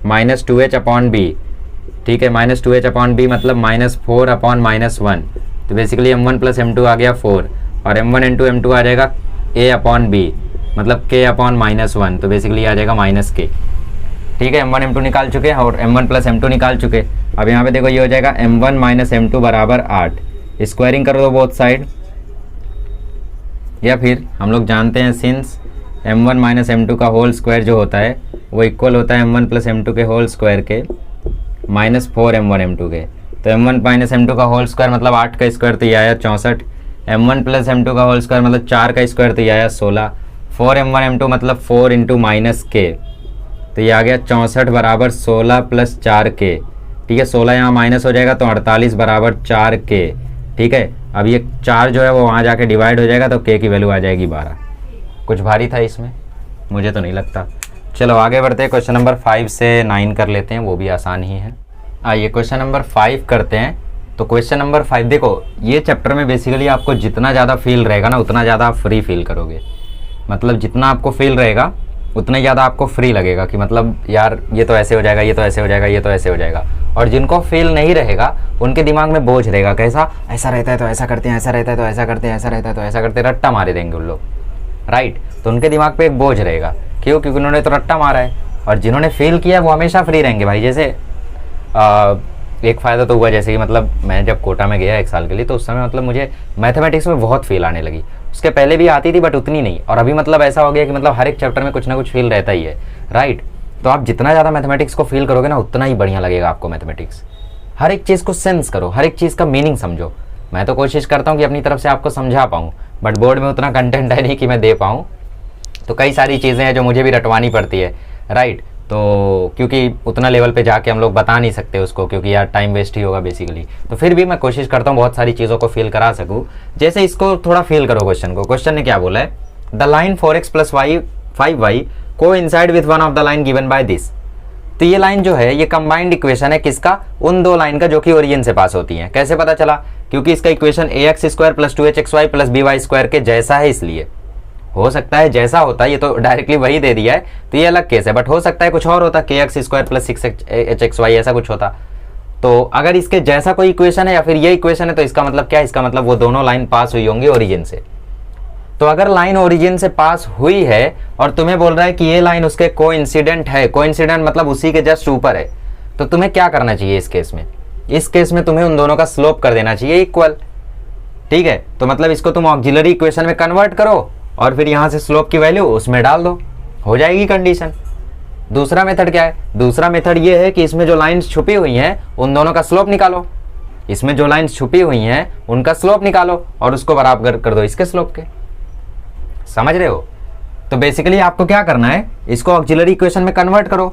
-2h अपॉन b। ठीक है, -2h अपॉन b मतलब -4 अपॉन -1, तो बेसिकली m1 प्लस m2 आ गया 4 और m1 इंटू m2 आ जाएगा a अपॉन b मतलब k अपॉन -1, तो बेसिकली आ जाएगा -k। ठीक है, m1 m2 निकाल चुके हैं और m1 प्लस m2 निकाल चुके। अब यहाँ पे देखो ये हो जाएगा m1 माइनस m2 बराबर 8, स्क्वायरिंग कर दो बोथ साइड, या फिर हम लोग जानते हैं सिंस m1 माइनस m2 का होल स्क्वायर जो होता है वो इक्वल होता है m1 प्लस m2 के होल स्क्वायर के -4 m1 m2 के, तो m1 माइनस m2 का होल स्क्वायर मतलब 8 का स्क्वायर तो ये आया 64, m1 प्लस m2 का होल स्क्वायर मतलब 4 का स्क्वायर तो ये आया 16, 4 m1 m2 मतलब 4 इंटू -k, तो ये आ गया 64 बराबर 16 प्लस 4k। ठीक है, 16 यहाँ माइनस हो जाएगा तो 48 बराबर 4k। ठीक है, अब ये 4 जो है वो वहाँ जाके डिवाइड हो जाएगा तो k की वैल्यू आ जाएगी 12। कुछ भारी था इसमें, मुझे तो नहीं लगता। चलो आगे बढ़ते हैं, क्वेश्चन नंबर 5 से 9 कर लेते हैं, वो भी आसान ही है। आइए क्वेश्चन नंबर 5 करते हैं। तो क्वेश्चन नंबर 5 देखो, ये चैप्टर में बेसिकली आपको जितना ज़्यादा फील रहेगा ना उतना ज़्यादा आप फ्री फील करोगे। मतलब जितना आपको फील रहेगा उतना ही ज़्यादा आपको फ्री लगेगा कि मतलब यार ये तो ऐसे हो जाएगा, ये तो ऐसे हो जाएगा, ये तो ऐसे हो जाएगा। और जिनको फील नहीं रहेगा उनके दिमाग में बोझ रहेगा, कैसा, ऐसा रहता है तो ऐसा करते हैं, ऐसा रहता है तो ऐसा करते हैं, ऐसा रहता है तो ऐसा करते हैं, रट्टा मारे देंगे उन लोग, राइट। तो उनके दिमाग पे एक बोझ रहेगा, क्यों? क्योंकि उन्होंने तो रट्टा मारा है। और जिन्होंने फेल किया वो हमेशा फ्री रहेंगे भाई। जैसे एक फ़ायदा तो हुआ, जैसे कि मतलब मैं जब कोटा में गया 1 साल के लिए, तो उस समय मतलब मुझे मैथमेटिक्स में बहुत फील आने लगी। उसके पहले भी आती थी बट उतनी नहीं। और अभी मतलब ऐसा हो गया कि मतलब हर एक चैप्टर में कुछ ना कुछ फील रहता ही है, राइट। तो आप जितना ज़्यादा मैथमेटिक्स को फील करोगे ना उतना ही बढ़िया लगेगा आपको मैथमेटिक्स। हर एक चीज़ को सेंस करो, हर एक चीज़ का मीनिंग समझो। मैं तो कोशिश करता हूँ कि अपनी तरफ से आपको समझा पाऊँ, बट बोर्ड में उतना कंटेंट है नहीं कि मैं दे पाऊँ। तो कई सारी चीज़ें हैं जो मुझे भी रटवानी पड़ती है, राइट। तो क्योंकि उतना लेवल पे जाके हम लोग बता नहीं सकते उसको, क्योंकि यार टाइम वेस्ट ही होगा बेसिकली। तो फिर भी मैं कोशिश करता हूँ बहुत सारी चीज़ों को फील करा सकूँ। जैसे इसको थोड़ा फील करो क्वेश्चन को। क्वेश्चन ने क्या बोला है, the line 4x + y 5y को inside with one of the line given by this. तो ये लाइन जो है ये कंबाइंड इक्वेशन है किसका, उन दो लाइन का जो कि ओरिजिन से पास होती है। कैसे पता चला, क्योंकि इसका इक्वेशन ax² + 2hxy + by² के जैसा है, इसलिए हो सकता है जैसा होता है, ये तो डायरेक्टली वही दे दिया है तो ये अलग केस है, बट हो सकता है कुछ और होता, kx² + 6hxy ऐसा कुछ होता। तो अगर इसके जैसा कोई इक्वेशन है या फिर ये इक्वेशन है तो इसका मतलब क्या है, इसका मतलब वो दोनों लाइन पास हुई होंगी ओरिजिन से। तो अगर लाइन ओरिजिन से पास हुई है और तुम्हें बोल रहा है कि ये लाइन उसके कोइंसिडेंट है, कोइंसिडेंट मतलब उसी के जस्ट ऊपर है, तो तुम्हें क्या करना चाहिए इस केस में? इस केस में तुम्हें उन दोनों का स्लोप कर देना चाहिए इक्वल, ठीक है। तो मतलब इसको तुम ऑक्सिलरी इक्वेशन में कन्वर्ट करो और फिर यहाँ से स्लोप की वैल्यू उसमें डाल दो, हो जाएगी कंडीशन। दूसरा मेथड क्या है, दूसरा मेथड ये है कि इसमें जो लाइंस छुपी हुई हैं उन दोनों का स्लोप निकालो। इसमें जो लाइंस छुपी हुई हैं उनका स्लोप निकालो और उसको बराबर कर दो इसके स्लोप के। समझ रहे हो? तो बेसिकली आपको क्या करना है, इसको ऑक्सिलरी इक्वेशन में कन्वर्ट करो,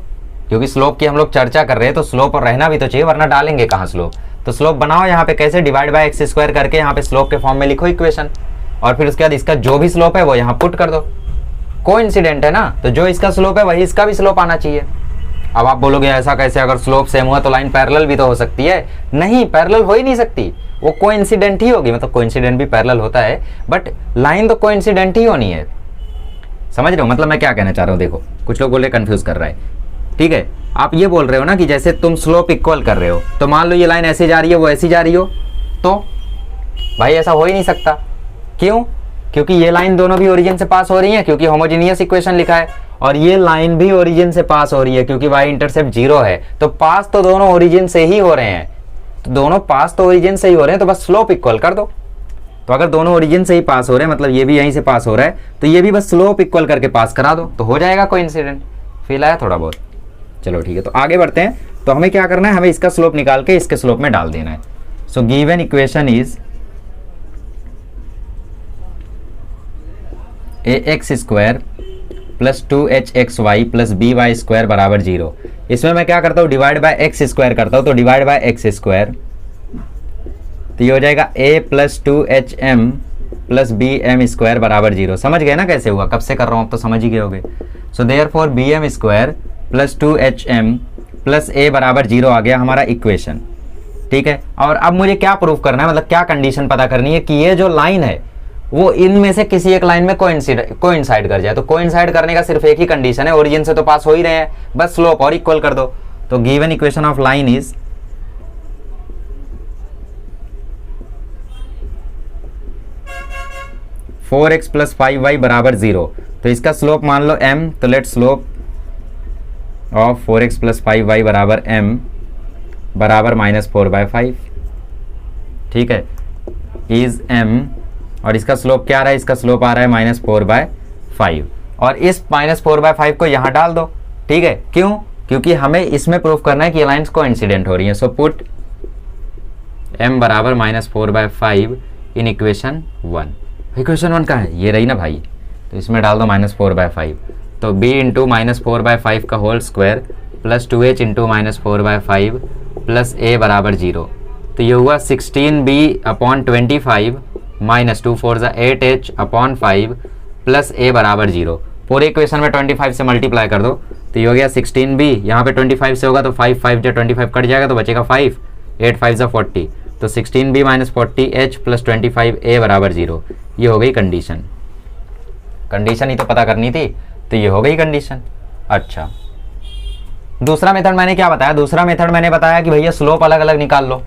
क्योंकि स्लोप की हम लोग चर्चा कर रहे हैं तो स्लोप और रहना भी तो चाहिए, वरना डालेंगे कहाँ स्लोप। तो स्लोप बनाओ यहाँ पे कैसे, डिवाइड बाय x² करके यहाँ पे स्लोप के फॉर्म में लिखो इक्वेशन, और फिर उसके बाद इसका जो भी स्लोप है वो यहाँ पुट कर दो। कोइंसिडेंट है ना, तो जो इसका स्लोप है वही इसका भी स्लोप आना चाहिए। अब आप बोलोगे ऐसा कैसे, अगर स्लोप सेम हुआ तो लाइन पैरेलल भी तो हो सकती है। नहीं, पैरेलल हो ही नहीं सकती, वो कोइंसिडेंट ही होगी। मतलब कोइंसिडेंट भी पैरेलल होता है बट लाइन तो कोइंसिडेंट ही होनी है। समझ रहे हो मतलब मैं क्या कहना चाह रहा हूँ? देखो कुछ लोग बोले कंफ्यूज कर रहा है, ठीक है। आप ये बोल रहे हो ना कि जैसे तुम स्लोप इक्वल कर रहे हो, तो मान लो ये लाइन ऐसी जा रही है वो ऐसी जा रही हो, तो भाई ऐसा हो ही नहीं सकता। क्यों? क्योंकि ये लाइन दोनों भी ओरिजिन से पास हो रही है, क्योंकि होमोजेनियस इक्वेशन लिखा है, और ये लाइन भी ओरिजिन से पास हो रही है क्योंकि y इंटरसेप्ट 0 है। तो पास तो दोनों ओरिजिन से ही हो रहे हैं, तो दोनों पास तो ओरिजिन से ही हो रहे हैं, तो बस स्लोप इक्वल कर दो। तो अगर दोनों ओरिजिन से ही पास हो रहे हैं, मतलब ये भी यहीं से पास हो रहा है, तो ये भी बस स्लोप इक्वल करके पास करा दो, तो हो जाएगा कोइंसिडेंट। फील आया थोड़ा बहुत? चलो ठीक है, तो आगे बढ़ते हैं। तो हमें क्या करना है, हमें इसका स्लोप निकाल के इसके स्लोप में डाल देना है। सो given equation is ax² + 2hxy + by² बराबर 0। इसमें मैं क्या करता हूँ, डिवाइड बाय x² करता हूँ, तो डिवाइड बाय x², तो ये हो जाएगा a + 2hm + bm² बराबर 0। समझ गए ना कैसे हुआ, कब से कर रहा हूँ, अब तो समझ ही गए होगे। So therefore bm² + 2hm + a बराबर 0 आ गया हमारा इक्वेशन, ठीक है। और अब मुझे क्या प्रूफ करना है, मतलब क्या कंडीशन पता करनी है कि ये जो लाइन है वो इनमें से किसी एक लाइन में कोइंसाइड कर जाए। तो कोइंसाइड करने का सिर्फ एक ही कंडीशन है, ओरिजिन से तो पास हो ही रहे हैं, बस स्लोप और इक्वल कर दो। तो given equation of line is (4x + 5y = 0। तो इसका स्लोप मान लो m, तो let slope of 4x + 5y = m बराबर -4/5, ठीक है, इज m। और इसका स्लोप क्या आ रहा है, इसका स्लोप आ रहा है -4/5, और इस -4/5 को यहाँ डाल दो, ठीक है। क्यों? क्योंकि हमें इसमें प्रूफ करना है कि ये लाइंस कोइंसिडेंट हो रही हैं। सो पुट m बराबर -4/5 इन इक्वेशन 1। इक्वेशन 1 का है, ये रही ना भाई, तो इसमें डाल दो -4/5। तो b × -4/5 का होल स्क्वायर + 2h × -4/5 + a बराबर 0। तो ये हुआ 16b/25 -2 4 8h/5 + a बराबर 0। पूरे इक्वेशन में 25 से मल्टीप्लाई कर दो, तो ये हो गया 16b, यहाँ पे 25 से होगा तो 5 5 जो 25 कट जाएगा तो बचेगा 5, 8 5 40, तो 16b minus 40h plus 25a बराबर 0। ये हो गई कंडीशन। कंडीशन ही तो पता करनी थी, तो ये हो गई कंडीशन। अच्छा, दूसरा मेथड मैंने क्या बताया? दूसरा मेथड मैंने बताया कि भैया स्लोप अलग अलग निकाल लो।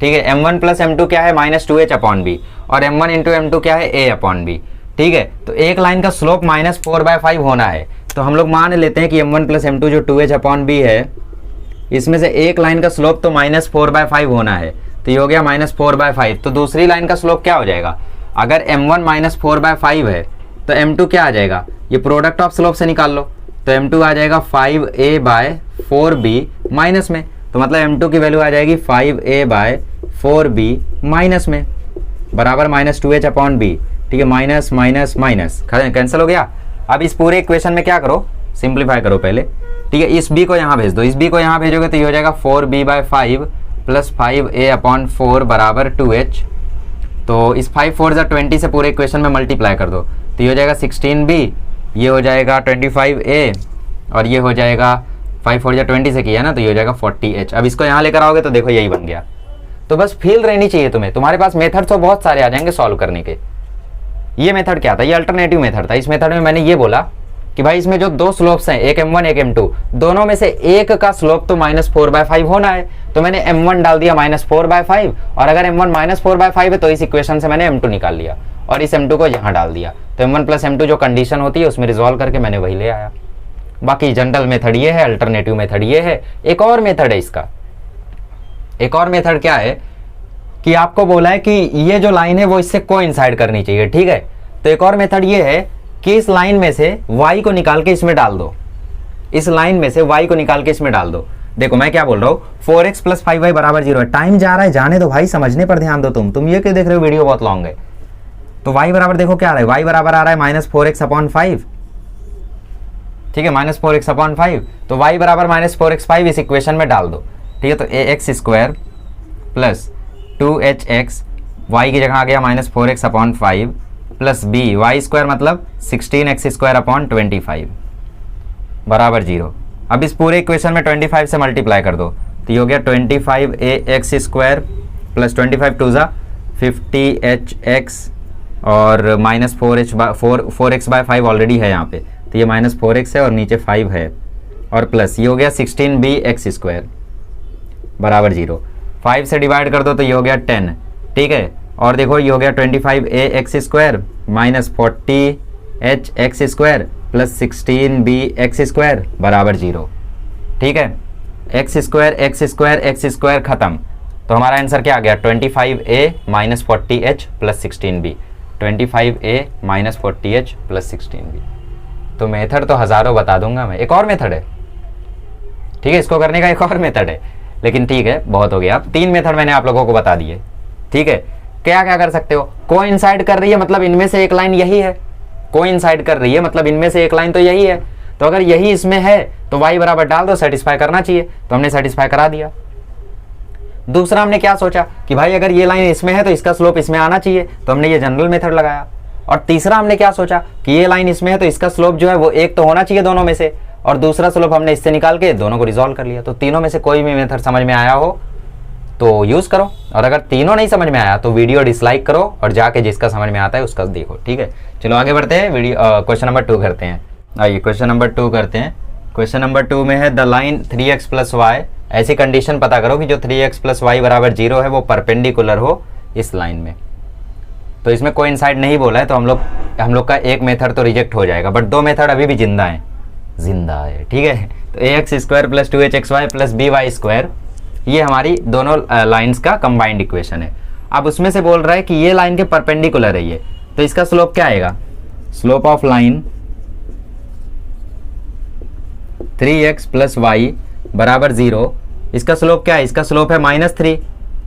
ठीक है, m1 प्लस m2 क्या है? माइनस 2h अपॉन बी, और m1 इंटू m2 क्या है? a upon b. ठीक है, तो एक लाइन का स्लोप माइनस 4/5 होना है, तो हम लोग मान लेते हैं कि m1 प्लस m2 जो 2h अपॉन बी है, इसमें से एक लाइन का स्लोप तो माइनस 4/5 होना है, तो ये हो गया माइनस 4/5। तो दूसरी लाइन का स्लोप क्या हो जाएगा? अगर m1 माइनस 4/5 है तो m2 क्या आ जाएगा? ये प्रोडक्ट ऑफ स्लोप से निकाल लो, तो m2 आ जाएगा 5a/4b माइनस में, तो मतलब m2 की वैल्यू आ जाएगी 5a/4b माइनस में, बराबर माइनस 2h अपॉन बी। ठीक है, माइनस माइनस माइनस कैंसिल हो गया। अब इस पूरे इक्वेशन में क्या करो? सिंप्लीफाई करो पहले। ठीक है, इस b को यहाँ भेज दो, इस b को यहाँ भेजोगे तो ये हो जाएगा 4b/5 प्लस 5a/4 बराबर 2h। तो इस 5 4 20 से पूरे इक्वेशन में मल्टीप्लाई कर दो, तो ये हो जाएगा 16b, ये हो जाएगा 25a, और ये हो जाएगा 5 4 20 से किया ना, तो ये हो जाएगा 40h। अब इसको यहाँ लेकर आओगे तो देखो यही बन गया। तो बस फील रहनी चाहिए तुम्हें, तुम्हारे पास मेथड तो बहुत सारे आ जाएंगे सॉल्व करने के। ये मेथड क्या था? ये अल्टरनेटिव मेथड था। इस मेथड में मैंने ये बोला कि भाई इसमें जो दो स्लोप्स हैं, एक m1 एक m2, दोनों में से एक का स्लोप तो माइनस 4/5 होना है, तो मैंने m1 डाल दिया माइनस 4/5, और अगर m1 माइनस 4/5 है तो इस इक्वेशन से मैंने m2 निकाल लिया और इस m2 को यहाँ डाल दिया, तो m1 प्लस m2 जो कंडीशन होती है उसमें रिजॉल्व करके मैंने वही ले आया। बाकी जनरल मेथड ये है, अल्टरनेटिव मेथड ये है। एक और मेथड है इसका, एक और मेथड क्या है कि आपको बोला है कि ये जो लाइन है वो इससे कोइंसाइड करनी चाहिए। ठीक है, तो एक और मेथड ये है कि इस लाइन में से y को निकाल के इसमें डाल दो, इस लाइन में से y को निकाल के इसमें डाल दो। देखो मैं क्या बोल रहा हूँ, 4x प्लस 5y बराबर 0 है। टाइम जा रहा है, जाने दो भाई, समझने पर ध्यान दो। तुम ये क्यों देख रहे हो? वीडियो बहुत लॉन्ग है। तो y बराबर देखो क्या आ रहा है, y बराबर आ रहा है माइनस 4x अपॉन 5। ठीक है, माइनस 4x अपॉन 5, तो y बराबर माइनस 4x/5 इस इक्वेशन में डाल दो। ठीक है, तो ax² प्लस 2hx, y की जगह आ गया minus 4x upon 5 plus b, y² मतलब 16x² अपॉन 25 बराबर 0। अब इस पूरे इक्वेशन में 25 से मल्टीप्लाई कर दो, तो ये हो गया 25ax² प्लस 25 2 ज़ा 50hx, और माइनस 4x/5 ऑलरेडी है यहाँ पे, तो ये माइनस 4x है और नीचे 5 है, और प्लस ये हो गया 16bx² बराबर 0। 5 से डिवाइड कर दो तो ये हो गया 10। ठीक है, और देखो ये हो गया 25ax² minus 40hx² plus 16bx² बराबर 0। ठीक है, x² खत्म, तो हमारा आंसर क्या आ गया? 25a minus 40h plus 16b, 25a minus 40h plus 16b। तो मेथड तो हज़ारों बता दूंगा मैं। एक और मेथड है, ठीक है, इसको करने का एक और मेथड है, लेकिन ठीक है बहुत हो गया। अब 3 मेथड मैंने आप लोगों को बता दिए। ठीक है, क्या क्या कर सकते हो? कोइंसाइड कर रही है मतलब इनमें से एक लाइन यही है, कोइंसाइड कर रही है मतलब इनमें से एक लाइन तो यही है, तो अगर यही इसमें है तो y बराबर डाल दो, सेटिस्फाई करना चाहिए, तो हमने सेटिस्फाई करा दिया। दूसरा हमने क्या सोचा कि भाई अगर ये लाइन इसमें है तो इसका स्लोप इसमें आना चाहिए, तो हमने ये जनरल मेथड लगाया। और तीसरा हमने क्या सोचा कि ये लाइन इसमें है तो इसका स्लोप जो है वो एक तो होना चाहिए दोनों में से, और दूसरा स्लोप हमने इससे निकाल के दोनों को रिजॉल्व कर लिया। तो तीनों में से कोई भी मेथड समझ में आया हो तो यूज करो, और अगर तीनों नहीं समझ में आया तो वीडियो डिसलाइक करो और जाके जिसका समझ में आता है उसका देखो। ठीक है, चलो आगे बढ़ते हैं, वीडियो क्वेश्चन नंबर 2 करते हैं। आइए क्वेश्चन नंबर 2 करते हैं। क्वेश्चन नंबर 2 में है the line 3x plus y, ऐसी कंडीशन पता करो कि जो 3x प्लस वाई बराबर 0 है वो परपेंडिकुलर हो इस लाइन में। तो इसमें कोइंसाइड नहीं बोला है, तो हम लोग का एक मेथड तो रिजेक्ट हो जाएगा, बट 2 मेथड अभी भी जिंदा है। ठीक है, तो ax² plus 2hxy plus by² ये हमारी दोनों लाइंस का कंबाइंड इक्वेशन है। अब उसमें से बोल रहा है कि ये लाइन के परपेंडिकुलर है ये, तो इसका स्लोप क्या आएगा? Slope of line 3x plus y बराबर 0, इसका स्लोप क्या है? इसका स्लोप है -3।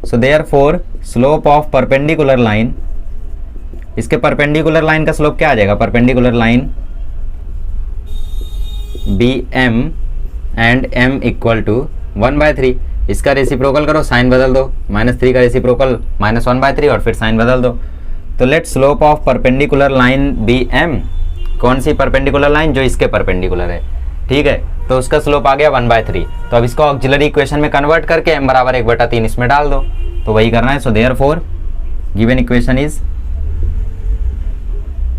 So therefore slope of perpendicular line, इसके परपेंडिकुलर लाइन का स्लोप क्या आ जाएगा? Perpendicular line BM and M equal to 1/3। इसका रेसिप्रोकल करो, साइन बदल दो, -3 का रेसिप्रोकल -1/3 और फिर साइन बदल दो। तो let slope of perpendicular line BM, कौन सी परपेंडिकुलर लाइन? जो इसके परपेंडिकुलर है। ठीक है, तो उसका स्लोप आ गया 1/3। तो अब इसको ऑक्सिलरी इक्वेशन में कन्वर्ट करके m बराबर 1/3 इसमें डाल दो, तो वही करना है। So therefore given equation is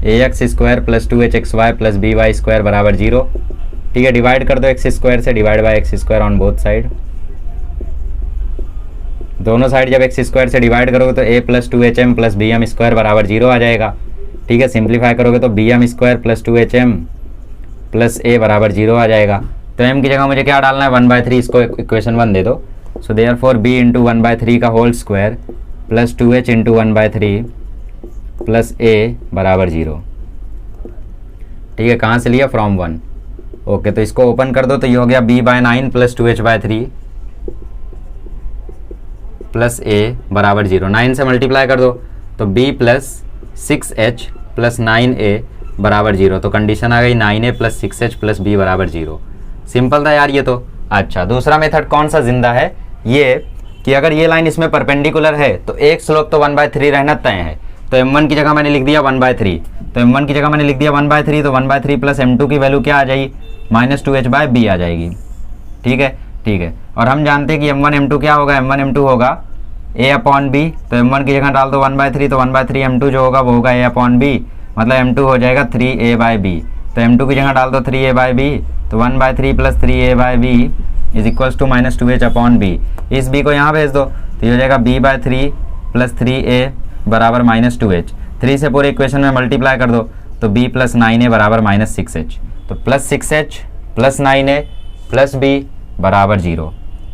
ax square plus 2hxy plus by square बराबर 0। ठीक है, डिवाइड कर दो x स्क्वायर से, divide by x square on both side. दोनों साइड जब एक्स स्क्वायर से डिवाइड करोगे तो a plus 2hm plus bm square बराबर 0 आ जाएगा। ठीक है, सिंप्लीफाई करोगे तो bm square plus 2hm plus a बराबर 0 आ जाएगा। तो m की जगह मुझे क्या डालना है, 1/3, इसको इक्वेशन 1 दे दो। सो देयरफॉर b इंटू 1/3 का whole square plus 2h into 1/3 plus a बराबर 0। ठीक है, कहाँ से लिया, फ्रॉम 1। ओके, तो इसको ओपन कर दो तो ये हो गया b/9 plus 2h/3 plus a बराबर 0। 9 से मल्टीप्लाई कर दो तो b plus 6h plus 9a बराबर 0। तो कंडीशन आ गई 9a plus 6h plus b बराबर 0। सिंपल था यार ये तो। अच्छा, दूसरा मेथड कौन सा जिंदा है, ये कि अगर ये लाइन इसमें परपेंडिकुलर है तो एक स्लोप तो 1/3 रहना तय है। तो m1 की जगह मैंने लिख दिया 1/3, तो m1 की जगह मैंने लिख दिया 1/3, तो 1/3 प्लस m2 की वैल्यू क्या आ जाएगी, -2h/b आ जाएगी। ठीक है, ठीक है। और हम जानते हैं कि m1 m2 क्या होगा, m1 m2 होगा a/b। तो m1 की जगह डाल दो 1/3, तो 1/3 m2 जो होगा वो होगा a/b, मतलब m2 हो जाएगा 3a/b। तो m2 की जगह डाल दो 3a/b, तो 1/3 plus 3a/b is equals to -2h/b। इस b को यहाँ भेज दो तो ये हो जाएगा b/3 प्लस 3a बराबर -2h। 3 से पूरे इक्वेशन में मल्टीप्लाई कर दो तो b प्लस 9a बराबर -6h। तो plus 6h plus 9a plus b बराबर 0।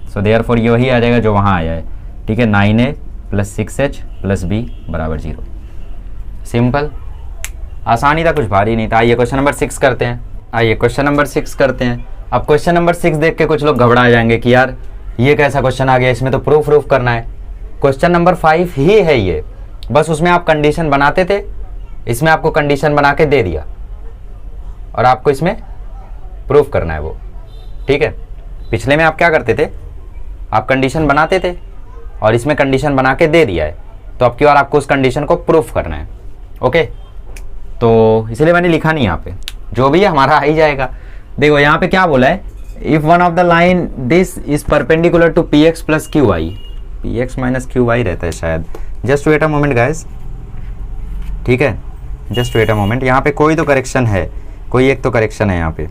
सो देयरफॉर यही आ जाएगा जो वहाँ आया है। ठीक है, 9a plus 6h plus b बराबर 0। सिंपल, आसानी था, कुछ भारी नहीं था। आइए क्वेश्चन नंबर 6 करते हैं। आइए क्वेश्चन नंबर 6 करते हैं। अब क्वेश्चन नंबर 6 देख के कुछ लोग घबरा जाएंगे कि यार ये कैसा क्वेश्चन आ गया, इसमें तो प्रूफ करना है। क्वेश्चन नंबर 5 ही है ये, बस उसमें आप कंडीशन बनाते थे, इसमें आपको कंडीशन बना के दे दिया और आपको इसमें प्रूफ करना है वो। ठीक है, पिछले में आप क्या करते थे, आप कंडीशन बनाते थे और इसमें कंडीशन बना के दे दिया है, तो अब की बार आपको उस कंडीशन को प्रूफ करना है। ओके, तो इसलिए मैंने लिखा नहीं, यहाँ पे जो भी है हमारा आ ही जाएगा। देखो यहाँ पे क्या बोला है, if one of the line this is perpendicular to p x plus q y, p x minus q y रहता है शायद। Just wait a moment guys, ठीक है, जस्ट वेट अ मोमेंट। यहाँ पे कोई तो करेक्शन है, कोई एक तो करेक्शन है यहाँ पे।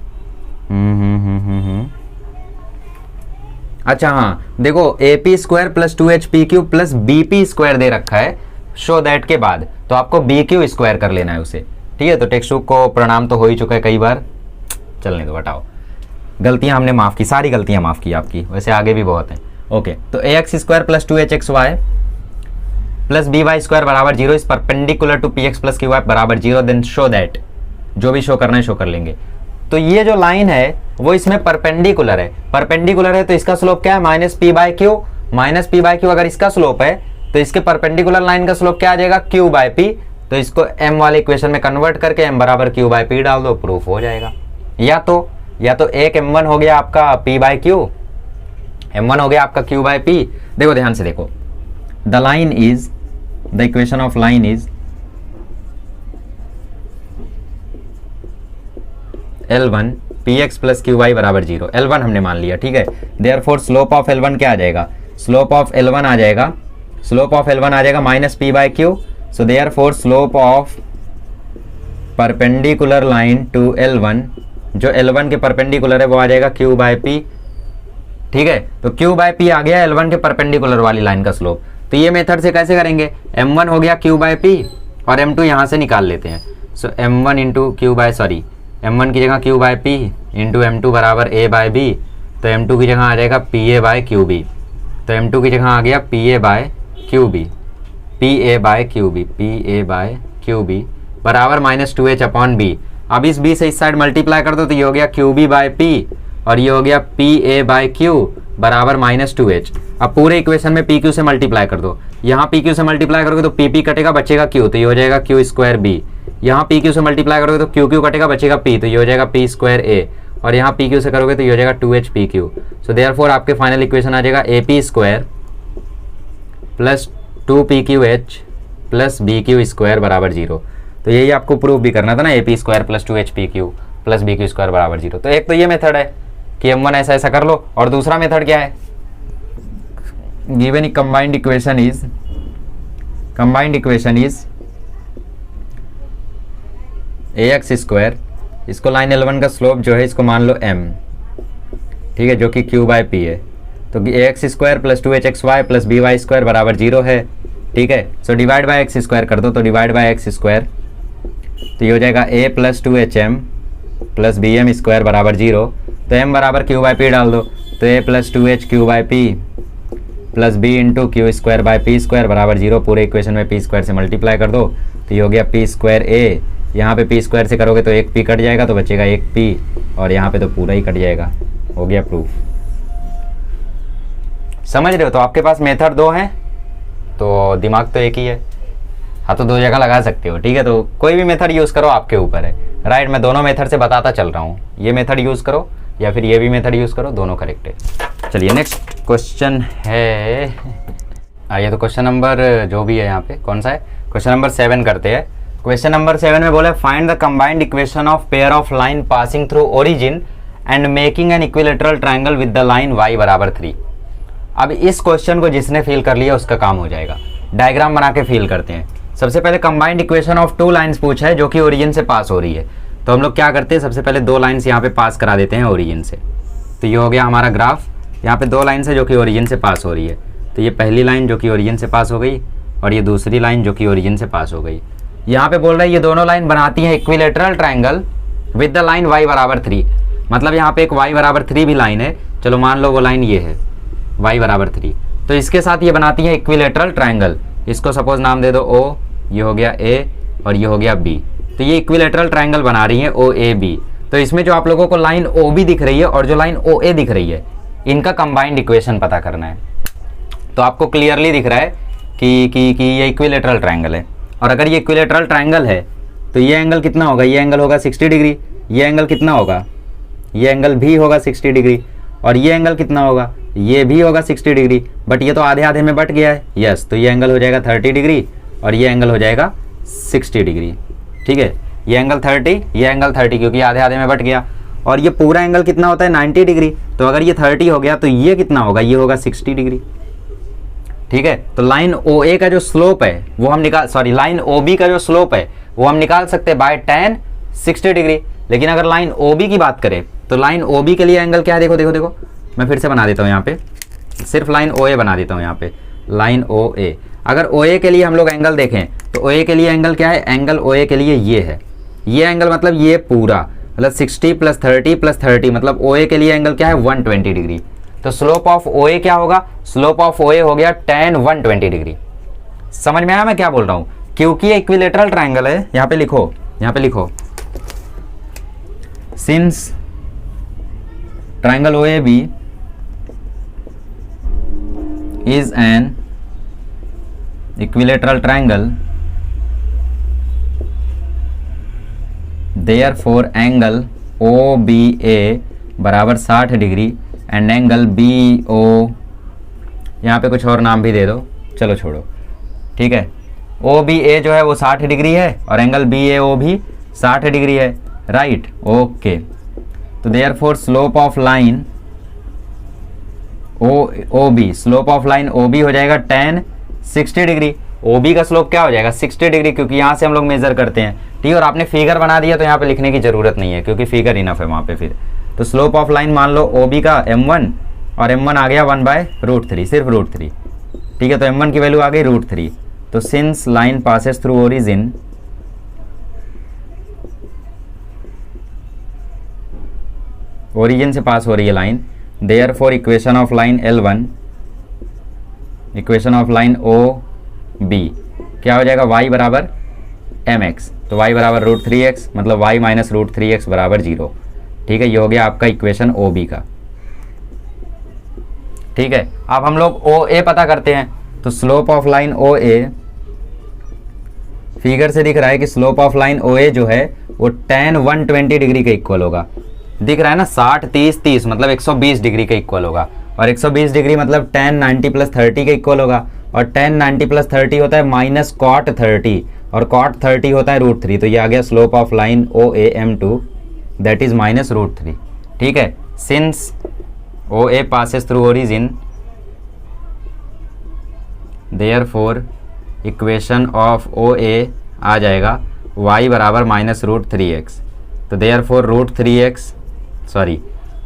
अच्छा हाँ, देखो a p square plus 2h p q plus b p square दे रखा है शो दैट के बाद, तो आपको बी क्यू स्क्वायर कर लेना है उसे। ठीक है, तो टेक्स्ट बुक को प्रणाम तो हो ही चुका है कई बार, चलने दो, हटाओ। गलतियां हमने माफ़ की, सारी गलतियां माफ़ की आपकी, वैसे आगे भी बहुत हैं। ओके, तो a x square plus 2hxy plus b y square बराबर 0 is perpendicular to p x plus q y बराबर 0, देन शो दैट, जो भी शो करना है शो कर लेंगे। तो ये जो लाइन है वो इसमें परपेंडिकुलर है, परपेंडिकुलर है तो इसका स्लोप क्या है, minus p by Q. Minus p by Q अगर इसका स्लोप है तो इसके परपेंडिकुलर लाइन का स्लोप क्या आ जाएगा, क्यू बाई पी। तो इसको m वाले इक्वेशन में कन्वर्ट करके m बराबर क्यू बाई पी डाल दो, प्रूफ हो जाएगा। या तो एक m1 हो गया आपका p बाई क्यू, m1 हो गया आपका q बाई p। देखो ध्यान से देखो, the line is, the equation of line is L1 px plus q y बराबर 0, L1 हमने मान लिया। ठीक है, देयरफॉर स्लोप ऑफ L1 क्या आ जाएगा, स्लोप ऑफ L1 आ जाएगा, स्लोप ऑफ L1 आ जाएगा minus p by q. So therefore slope of perpendicular line to L1, जो L1 के परपेंडिकुलर है वो आ जाएगा Q बाई P। ठीक है, तो Q बाई P आ गया L1 के परपेंडिकुलर वाली लाइन का स्लोप। तो ये मेथड से कैसे करेंगे, M1 हो गया Q बाई P और M2 यहाँ से निकाल लेते हैं। सो M1 into Q by, sorry M1 की जगह Q by P into M2 बराबर A बाई B। तो M2 की जगह आ जाएगा PA बाई QB। तो M2 की जगह आ गया PA by QB, PA by QB, PA by QB बराबर -2h/b। अब इस b से इस साइड मल्टीप्लाई कर दो तो ये हो गया QB बाई P और ये हो गया PA बाई Q बराबर -2h। अब पूरे इक्वेशन में PQ से मल्टीप्लाई कर दो, यहाँ PQ से मल्टीप्लाई करोगे तो PP कटेगा, बचेगा Q, तो ये हो जाएगा Q स्क्वायर B। यहाँ PQ से मल्टीप्लाई करोगे तो QQ कटेगा, बचेगा P, तो ये हो जाएगा P स्क्वायर A। और यहाँ PQ से करोगे तो ये हो जाएगा 2h PQ। सो देयरफॉर आपके फाइनल इक्वेशन आ जाएगा AP square plus 2PQH plus BQ square बराबर 0। तो यही आपको प्रूफ भी करना था ना, AP square plus 2HPQ plus BQ square बराबर 0। तो एक तो ये मेथड है कि M1 ऐसा ऐसा कर लो, और दूसरा मेथड क्या है, given combined equation is ax square, इसको लाइन L1 का स्लोप जो है इसको मान लो m, ठीक है, जो कि q बाय p है। तो ax square plus 2hxy plus by square बराबर 0 है, ठीक है। So divide by x square कर दो, तो डिवाइड बाय एक्स स्क्वायर, तो ये हो जाएगा a plus 2hm plus bm square बराबर 0। तो m बराबर q बाय p डाल दो, तो a प्लस 2h q बाय p plus b into q square by p square बराबर 0। पूरे इक्वेशन में p स्क्वायर से मल्टीप्लाई कर दो, तो ये हो गया p स्क्वायर a, यहाँ पे p स्क्वायर से करोगे तो एक p कट जाएगा, तो बचेगा एक p, और यहाँ पे तो पूरा ही कट जाएगा। हो गया प्रूफ। समझ रहे हो? तो आपके पास मेथड दो हैं, तो दिमाग तो एक ही है, हाँ तो दो जगह लगा सकते हो, ठीक है। तो कोई भी मेथड यूज़ करो, आपके ऊपर है, राइट। मैं दोनों मेथड से बताता चल रहा हूँ, ये मेथड यूज़ करो या फिर ये भी मेथड यूज़ करो, दोनों करेक्ट है। चलिए नेक्स्ट क्वेश्चन है, आइए तो क्वेश्चन नंबर जो भी है यहाँ पे कौन सा है, क्वेश्चन नंबर 7 करते हैं। क्वेश्चन नंबर 7 में बोला find the combined equation of pair of line passing through origin and making an equilateral triangle with the line y बराबर 3। अब इस क्वेश्चन को जिसने फिल कर लिया उसका काम हो जाएगा। डायग्राम बना के फिल करते हैं। सबसे पहले combined equation of two lines पूछा है जो कि ओरिजिन से पास हो रही है, तो हम लोग क्या करते हैं, सबसे पहले दो लाइंस यहाँ पे पास करा देते हैं ओरिजिन से। तो ये हो गया हमारा ग्राफ, यहाँ पे दो लाइन है जो कि ओरिजिन से पास हो रही है। तो ये पहली लाइन जो कि ओरिजिन से पास हो गई और ये दूसरी लाइन जो कि ओरिजिन से पास हो गई। यहाँ पे बोल रहा है ये दोनों लाइन बनाती हैं equilateral triangle with the line y बराबर 3। मतलब यहाँ पे एक y बराबर 3 भी लाइन है, चलो मान लो वो लाइन ये है y बराबर 3, तो इसके साथ ये बनाती है इक्विलेटरल ट्रायंगल। इसको सपोज नाम दे दो O, ये हो गया A और ये हो गया B। तो ये इक्विलेटरल ट्रायंगल बना रही है OAB। तो इसमें जो आप लोगों को लाइन OB दिख रही है और जो लाइन OA दिख रही है, इनका कंबाइंड इक्वेशन पता करना है। तो आपको क्लियरली दिख रहा है कि ये इक्विलेटरल ट्रायंगल है, और अगर ये इक्विलेटरल ट्रायंगल है तो ये एंगल कितना होगा, ये एंगल होगा 60 डिग्री। ये एंगल कितना होगा, ये एंगल भी होगा 60 डिग्री, और ये एंगल कितना होगा, ये भी होगा 60 डिग्री। बट ये तो आधे आधे में बट गया है, यस, तो ये एंगल हो जाएगा 30 डिग्री और ये एंगल हो जाएगा 60 डिग्री, ठीक है। ये एंगल 30, ये एंगल 30, क्योंकि आधे आधे में बट गया। और ये पूरा एंगल कितना होता है 90 डिग्री। तो अगर ये 30 हो गया तो ये कितना होगा, ये होगा 60 डिग्री, ठीक है। तो लाइन OA का जो स्लोप है वो हम लाइन OB का जो स्लोप है वो हम निकाल सकते हैं बाय tan 60 डिग्री। लेकिन अगर लाइन OB की बात करें तो लाइन OB के लिए एंगल क्या है, देखो देखो देखो, मैं फिर से बना देता हूँ यहाँ पे, सिर्फ लाइन OA बना देता हूँ यहाँ पे, लाइन OA। अगर OA के लिए हम लोग एंगल देखें तो OA के लिए एंगल क्या है, एंगल OA के लिए ये है, ये एंगल मतलब ये पूरा, मतलब 60 प्लस 30 प्लस 30, मतलब OA के लिए एंगल क्या है 120 डिग्री। तो स्लोप ऑफ OA क्या होगा, स्लोप ऑफ OA हो गया tan 120 डिग्री। समझ में आया मैं क्या बोल रहा हूँ? क्योंकि ये इक्विलेटरल ट्रायंगल है, यहाँ पे लिखो, यहाँ पे लिखो, since triangle OAB is an equilateral triangle, therefore angle OBA बराबर 60 डिग्री एंड एंगल BO, यहाँ पे कुछ और नाम भी दे दो, चलो छोड़ो, ठीक है। OBA जो है वो 60 डिग्री है और एंगल BAO भी 60 डिग्री है, राइट, ओके। तो therefore slope of line OB, slope of line OB हो जाएगा tan 60 डिग्री। OB का स्लोप क्या हो जाएगा 60 डिग्री, क्योंकि यहाँ से हम लोग मेजर करते हैं, ठीक है। और आपने फिगर बना दिया तो यहाँ पे लिखने की जरूरत नहीं है क्योंकि फिगर इनफ है वहाँ पे फिर। तो स्लोप ऑफ लाइन मान लो OB का m1 और m1 आ गया 1/√3, सिर्फ √3, ठीक है। तो m1 की वैल्यू आ गई √3। तो since line passes through origin से पास हो रही है line, therefore equation of line L1, equation of line OB क्या हो जाएगा, y बराबर mx। तो y बराबर √3x, मतलब y माइनस √3x बराबर 0, ठीक है। ये हो गया आपका इक्वेशन OB का, ठीक है। अब हम लोग OA पता करते हैं। तो slope of line OA, figure से दिख रहा है कि स्लोप ऑफ लाइन OA जो है वो tan 120 डिग्री के इक्वल होगा, दिख रहा है ना, 60 30 30 मतलब 120 डिग्री के इक्वल होगा, और 120 डिग्री मतलब tan 90 प्लस 30 के इक्वल होगा, और tan 90 प्लस 30 होता है माइनस cot 30, और cot 30 होता है √3। तो ये आ गया slope of line OA M2 that is minus √3, ठीक है। Since OA passes through origin therefore equation of O A आ जाएगा y बराबर -√3x। तो देयरफॉर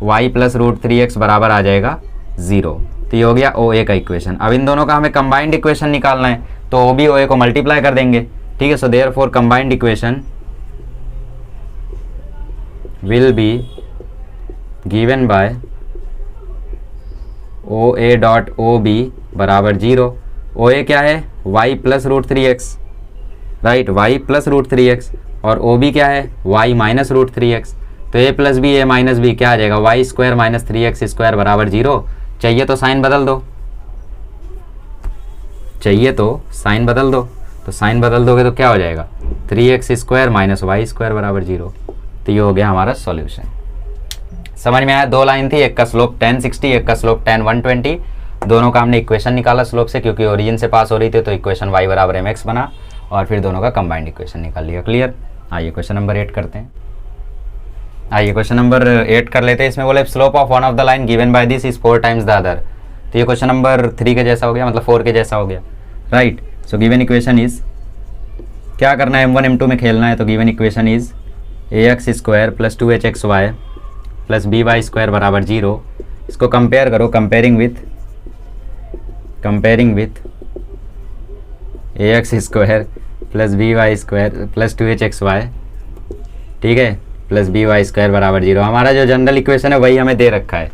y प्लस √3x बराबर आ जाएगा 0। तो ये हो गया ओ ए का इक्वेशन। अब इन दोनों का हमें कंबाइंड इक्वेशन निकालना है, तो ओ बी ओ ए को मल्टीप्लाई कर देंगे। ठीक है, so therefore combined equation will be given by O A dot O B बराबर 0। ओ ए क्या है y plus √3x, right, y plus √3x, और ओ बी क्या है y माइनस √3x। तो a plus b a minus b क्या आ जाएगा y square minus 3x square बराबर 0। चाहिए तो साइन बदल दो, तो साइन बदल दोगे तो क्या हो जाएगा 3x square minus y square बराबर 0। तो ये हो गया हमारा सॉल्यूशन। समझ में आया? 2 लाइन थी, एक का स्लोप 1060, एक का स्लोप 10120। दोनों का हमने इक्वेशन निकाला स्लोप से, क्योंकि ओरिजिन से पास हो रही थी, तो इक्वेशन y बराबर mx बना, और फिर दोनों का कंबाइंड इक्वेशन निकाल लिया। क्लियर? आइए क्वेश्चन नंबर 8 करते हैं। आइए क्वेश्चन नंबर 8 कर लेते हैं। इसमें बोले slope of one of the line given by this is 4 times the other. तो ये क्वेश्चन नंबर 3 के जैसा हो गया, मतलब 4 के जैसा हो गया, right. So given equation is, क्या करना है, m1 m2 में खेलना है। तो given equation is ax square plus 2hxy plus by square बराबर 0। इसको कंपेयर करो, comparing with ax square plus by square plus 2hxy, ठीक है, प्लस by स्क्वायर बराबर 0। हमारा जो जनरल इक्वेशन है वही हमें दे रखा है,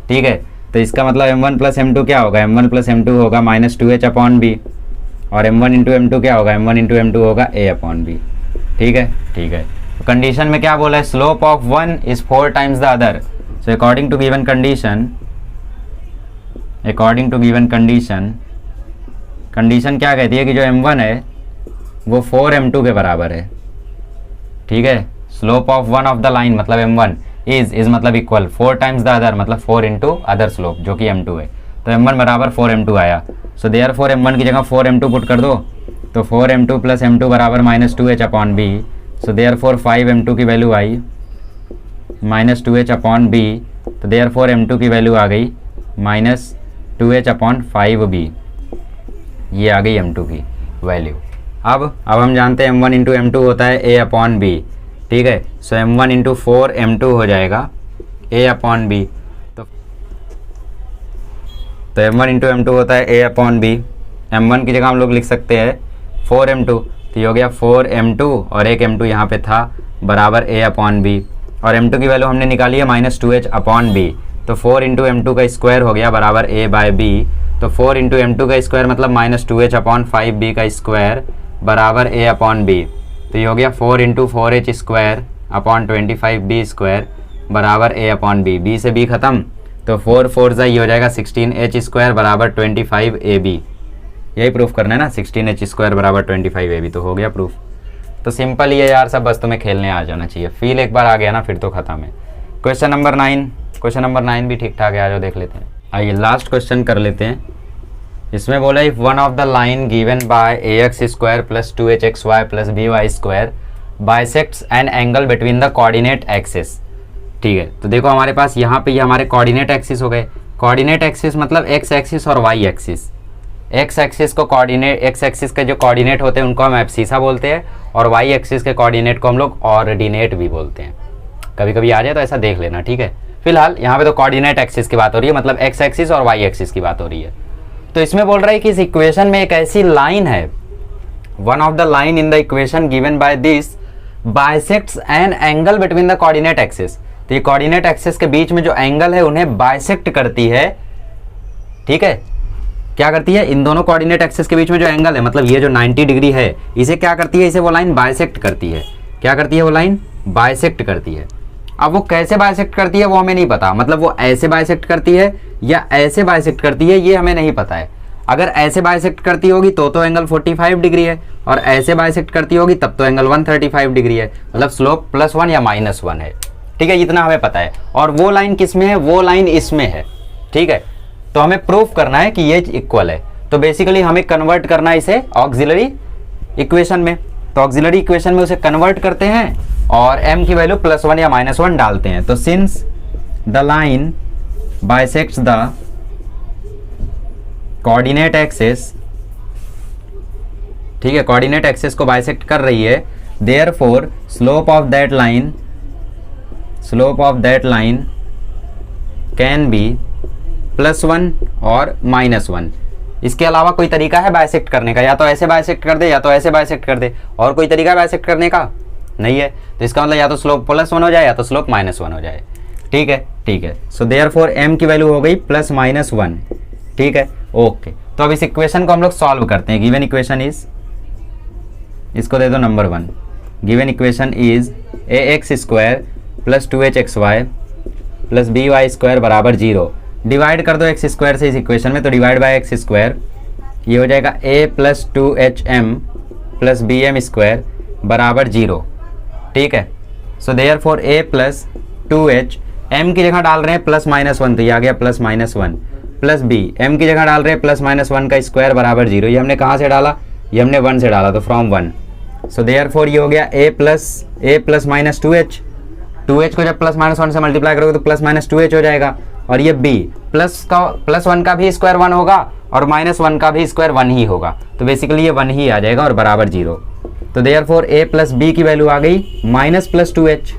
ठीक है। तो इसका मतलब m1 प्लस m2 क्या होगा, m1 प्लस m2 होगा माइनस 2h अपॉन बी, और m1 इंटू m2 क्या होगा, m1 इंटू m2 होगा a अपॉन बी। ठीक है, ठीक है। तो कंडीशन में क्या बोला है, slope of one is 4 times the other. So according to given condition क्या कहती है कि जो m1 है वो 4 m2 के बराबर है। ठीक है, slope of one of the line मतलब m1 इज मतलब इक्वल 4 टाइम्स द अदर, मतलब 4 इंटू अदर स्लोप जो कि m2 है। तो m1 बराबर 4 m2 आया। सो देयरफॉर m1 की जगह 4 m2 पुट कर दो, तो 4 m2 प्लस m2 बराबर minus 2h upon b. So therefore 5 m2 की वैल्यू आई माइनस 2h अपॉन बी। तो देयरफॉर m2 की वैल्यू आ गई माइनस 2h अपॉन 5b। ये आ गई m2 की वैल्यू। अब हम जानते हैं m1 इंटू m2 होता है a अपॉन बी। ठीक है, सो m1 इंटू 4 m2 हो जाएगा a अपॉन बी। तो m1 इंटू m2 होता है a अपॉन बी। m1 की जगह हम लोग लिख सकते हैं 4 m2, तो ये हो गया 4 m2 और एक m2 यहाँ पे था बराबर a अपॉन बी, और m2 की वैल्यू हमने निकाली है माइनस 2h अपॉन बी। तो 4 इंटू m2 का स्क्वायर हो गया बराबर a बाय बी। तो 4 इंटू m2 का स्क्वायर मतलब माइनस 2h अपॉन 5b का स्क्वायर बराबर a अपॉन बी। तो ये हो गया 4 into 4h square upon 25b square बराबर a अपॉन बी। b से b खत्म, तो 4 4 ये हो जाएगा 16h स्क्वायर बराबर 25ab। यही प्रूफ करना है ना, 16h स्क्वायर बराबर 25ab। तो हो गया प्रूफ। तो सिंपल ही है यार सब, बस तुम्हें खेलने आ जाना चाहिए। फील एक बार आ गया ना फिर तो खत्म है। क्वेश्चन नंबर 9 भी ठीक ठाक है, आ जाओ देख लेते हैं। आइए लास्ट क्वेश्चन कर लेते हैं। इसमें बोला if one of the line given by ax square plus 2hxy plus by square bisects an angle between the coordinate axis. ठीक है, तो देखो हमारे पास यहाँ पे ये हमारे कोऑर्डिनेट एक्सिस हो गए। कोऑर्डिनेट एक्सिस मतलब एक्स एक्सिस और वाई एक्सिस। एक्स एक्सिस के जो कोऑर्डिनेट होते हैं उनको हम एब्सिसा बोलते हैं, और वाई एक्सिस के कोऑर्डिनेट को हम लोग ऑर्डिनेट भी बोलते हैं। कभी कभी आ जाए तो ऐसा देख लेना, ठीक है। फिलहाल यहाँ पे तो कोऑर्डिनेट एक्सिस की बात हो रही है, मतलब एक्स एक्सिस और वाई एक्सिस की बात हो रही है। तो इसमें बोल रहा है कि इस इक्वेशन में एक ऐसी लाइन है, one of the line in the equation given by this bisects an angle between the coordinate axis. तो ये कोऑर्डिनेट एक्सिस के बीच में जो एंगल है उन्हें बाइसेक्ट करती है। ठीक है, क्या करती है, इन दोनों कोऑर्डिनेट एक्सिस के बीच में जो एंगल है, मतलब ये जो 90 डिग्री है, इसे क्या करती है, इसे वो लाइन बाइसेक्ट करती है। क्या करती है वो लाइन, बाइसेक्ट करती है। अब वो कैसे बाइसेक्ट करती है वो हमें नहीं पता, मतलब वो ऐसे बाइसेक्ट करती है या ऐसे बाइसेक्ट करती है ये हमें नहीं पता है। अगर ऐसे बाइसेक्ट करती होगी तो एंगल 45 डिग्री है, और ऐसे बाइसेक्ट करती होगी तब तो एंगल 135 डिग्री है, मतलब स्लोप +1 या -1 है। ठीक है, इतना हमें पता है। और वो लाइन किस में है, वो लाइन इसमें है। ठीक है, तो हमें प्रूफ करना है कि ये इक्वल है। तो बेसिकली हमें कन्वर्ट करना है इसे ऑक्सिलरी इक्वेशन में। तो ऑक्सिलरी इक्वेशन में उसे कन्वर्ट करते हैं और m की वैल्यू +1 या -1 डालते हैं। तो since the line bisects the coordinate axis ठीक है, कोऑर्डिनेट एक्सिस को बाइसेक्ट कर रही है, therefore slope of that line can be +1 और -1। इसके अलावा कोई तरीका है बाइसेक्ट करने का? या तो ऐसे बाइसेक्ट कर दे या तो ऐसे बाइसेक्ट कर दे, और कोई तरीका बाइसेक्ट करने का नहीं है। तो इसका मतलब या तो स्लोप +1 हो जाए या तो स्लोप -1 हो जाए। ठीक है। सो देयरफॉर m की वैल्यू हो गई +-1। ठीक है, ओके। तो अब इस इक्वेशन को हम लोग सॉल्व करते हैं। गिवन इक्वेशन इज, इसको दे दो number 1। Given equation is ax² + 2hxy + by² बराबर 0। डिवाइड कर दो x² से इस इक्वेशन में, तो डिवाइड बाय x², ये हो जाएगा a + 2hm + bm² बराबर 0। ठीक है, so therefore a + 2h, m की जगह डाल रहे हैं +-1, तो ये आ गया +-1 + b, m की जगह डाल रहे हैं +-1 का स्क्वायर बराबर 0। ये हमने कहाँ से डाला? ये हमने 1 से डाला, तो फ्रॉम 1। सो देयरफॉर ये हो गया a + -2h। 2h को जब +-1 से मल्टीप्लाई करोगे तो +-2h हो जाएगा। और ये b +1 का भी स्क्वायर 1 होगा और -1 का भी स्क्वायर 1 ही होगा, तो बेसिकली ये 1 ही आ जाएगा और बराबर 0। तो देयरफॉर a + b की वैल्यू आ गई -+2h।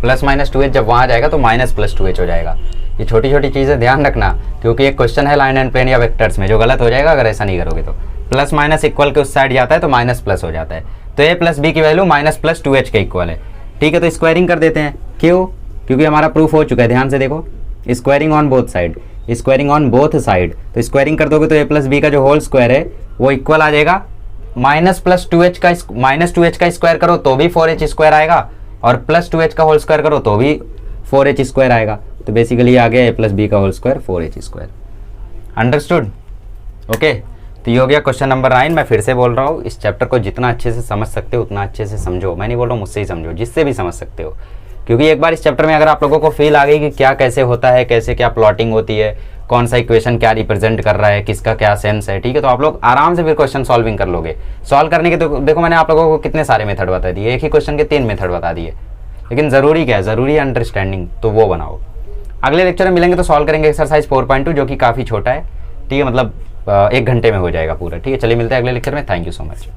+-2h जब वहाँ जाएगा तो -+2h हो जाएगा। ये छोटी छोटी चीज़ें ध्यान रखना, क्योंकि एक क्वेश्चन है लाइन एंड प्लेन या वेक्टर्स में जो गलत हो जाएगा अगर ऐसा नहीं करोगे तो। +- इक्वल के उस साइड जाता है तो माइनस+ हो जाता है। तो a + b की वैल्यू -+2h के इक्वल है। ठीक है, तो स्क्वायरिंग कर देते हैं। क्यों? क्योंकि हमारा प्रूफ हो चुका है। ध्यान से देखो, squaring on both side, squaring on both side. तो स्क्वायरिंग कर दोगे तो a + b का जो होल स्क्वायर है वो इक्वल आ जाएगा -+2h का, -2h का स्क्वायर करो तो भी 4h² आएगा, और +2h का होल स्क्वायर करो तो भी 4h² आएगा। तो बेसिकली आ गया a + b का whole square 4h²। Understood? Okay, तो ये हो गया क्वेश्चन नंबर 9। मैं फिर से बोल रहा हूँ, इस चैप्टर को जितना अच्छे से समझ सकते हो उतना अच्छे से समझो। मैं नहीं बोल रहा हूँ मुझसे ही समझो, जिससे भी समझ सकते हो, क्योंकि एक बार इस चैप्टर में अगर आप लोगों को फील आ गई कि क्या कैसे होता है, कैसे क्या प्लॉटिंग होती है, कौन सा इक्वेशन क्या रिप्रेजेंट कर रहा है, किसका क्या सेंस है, ठीक है, तो आप लोग आराम से फिर क्वेश्चन सॉल्विंग कर लोगे। सॉल्व करने के तो देखो मैंने आप लोगों को कितने सारे मेथड बता दिए, एक ही क्वेश्चन के 3 मेथड बता दिए, लेकिन ज़रूरी क्या है? ज़रूरी है अंडरस्टैंडिंग, तो वो बनाओ। अगले लेक्चर में मिलेंगे तो सॉल्व करेंगे एक्सरसाइज 4.2 जो कि काफ़ी छोटा है। ठीक है, मतलब 1 घंटे में हो जाएगा पूरा। ठीक है, चलिए मिलते हैं अगले लेक्चर में। Thank you so much.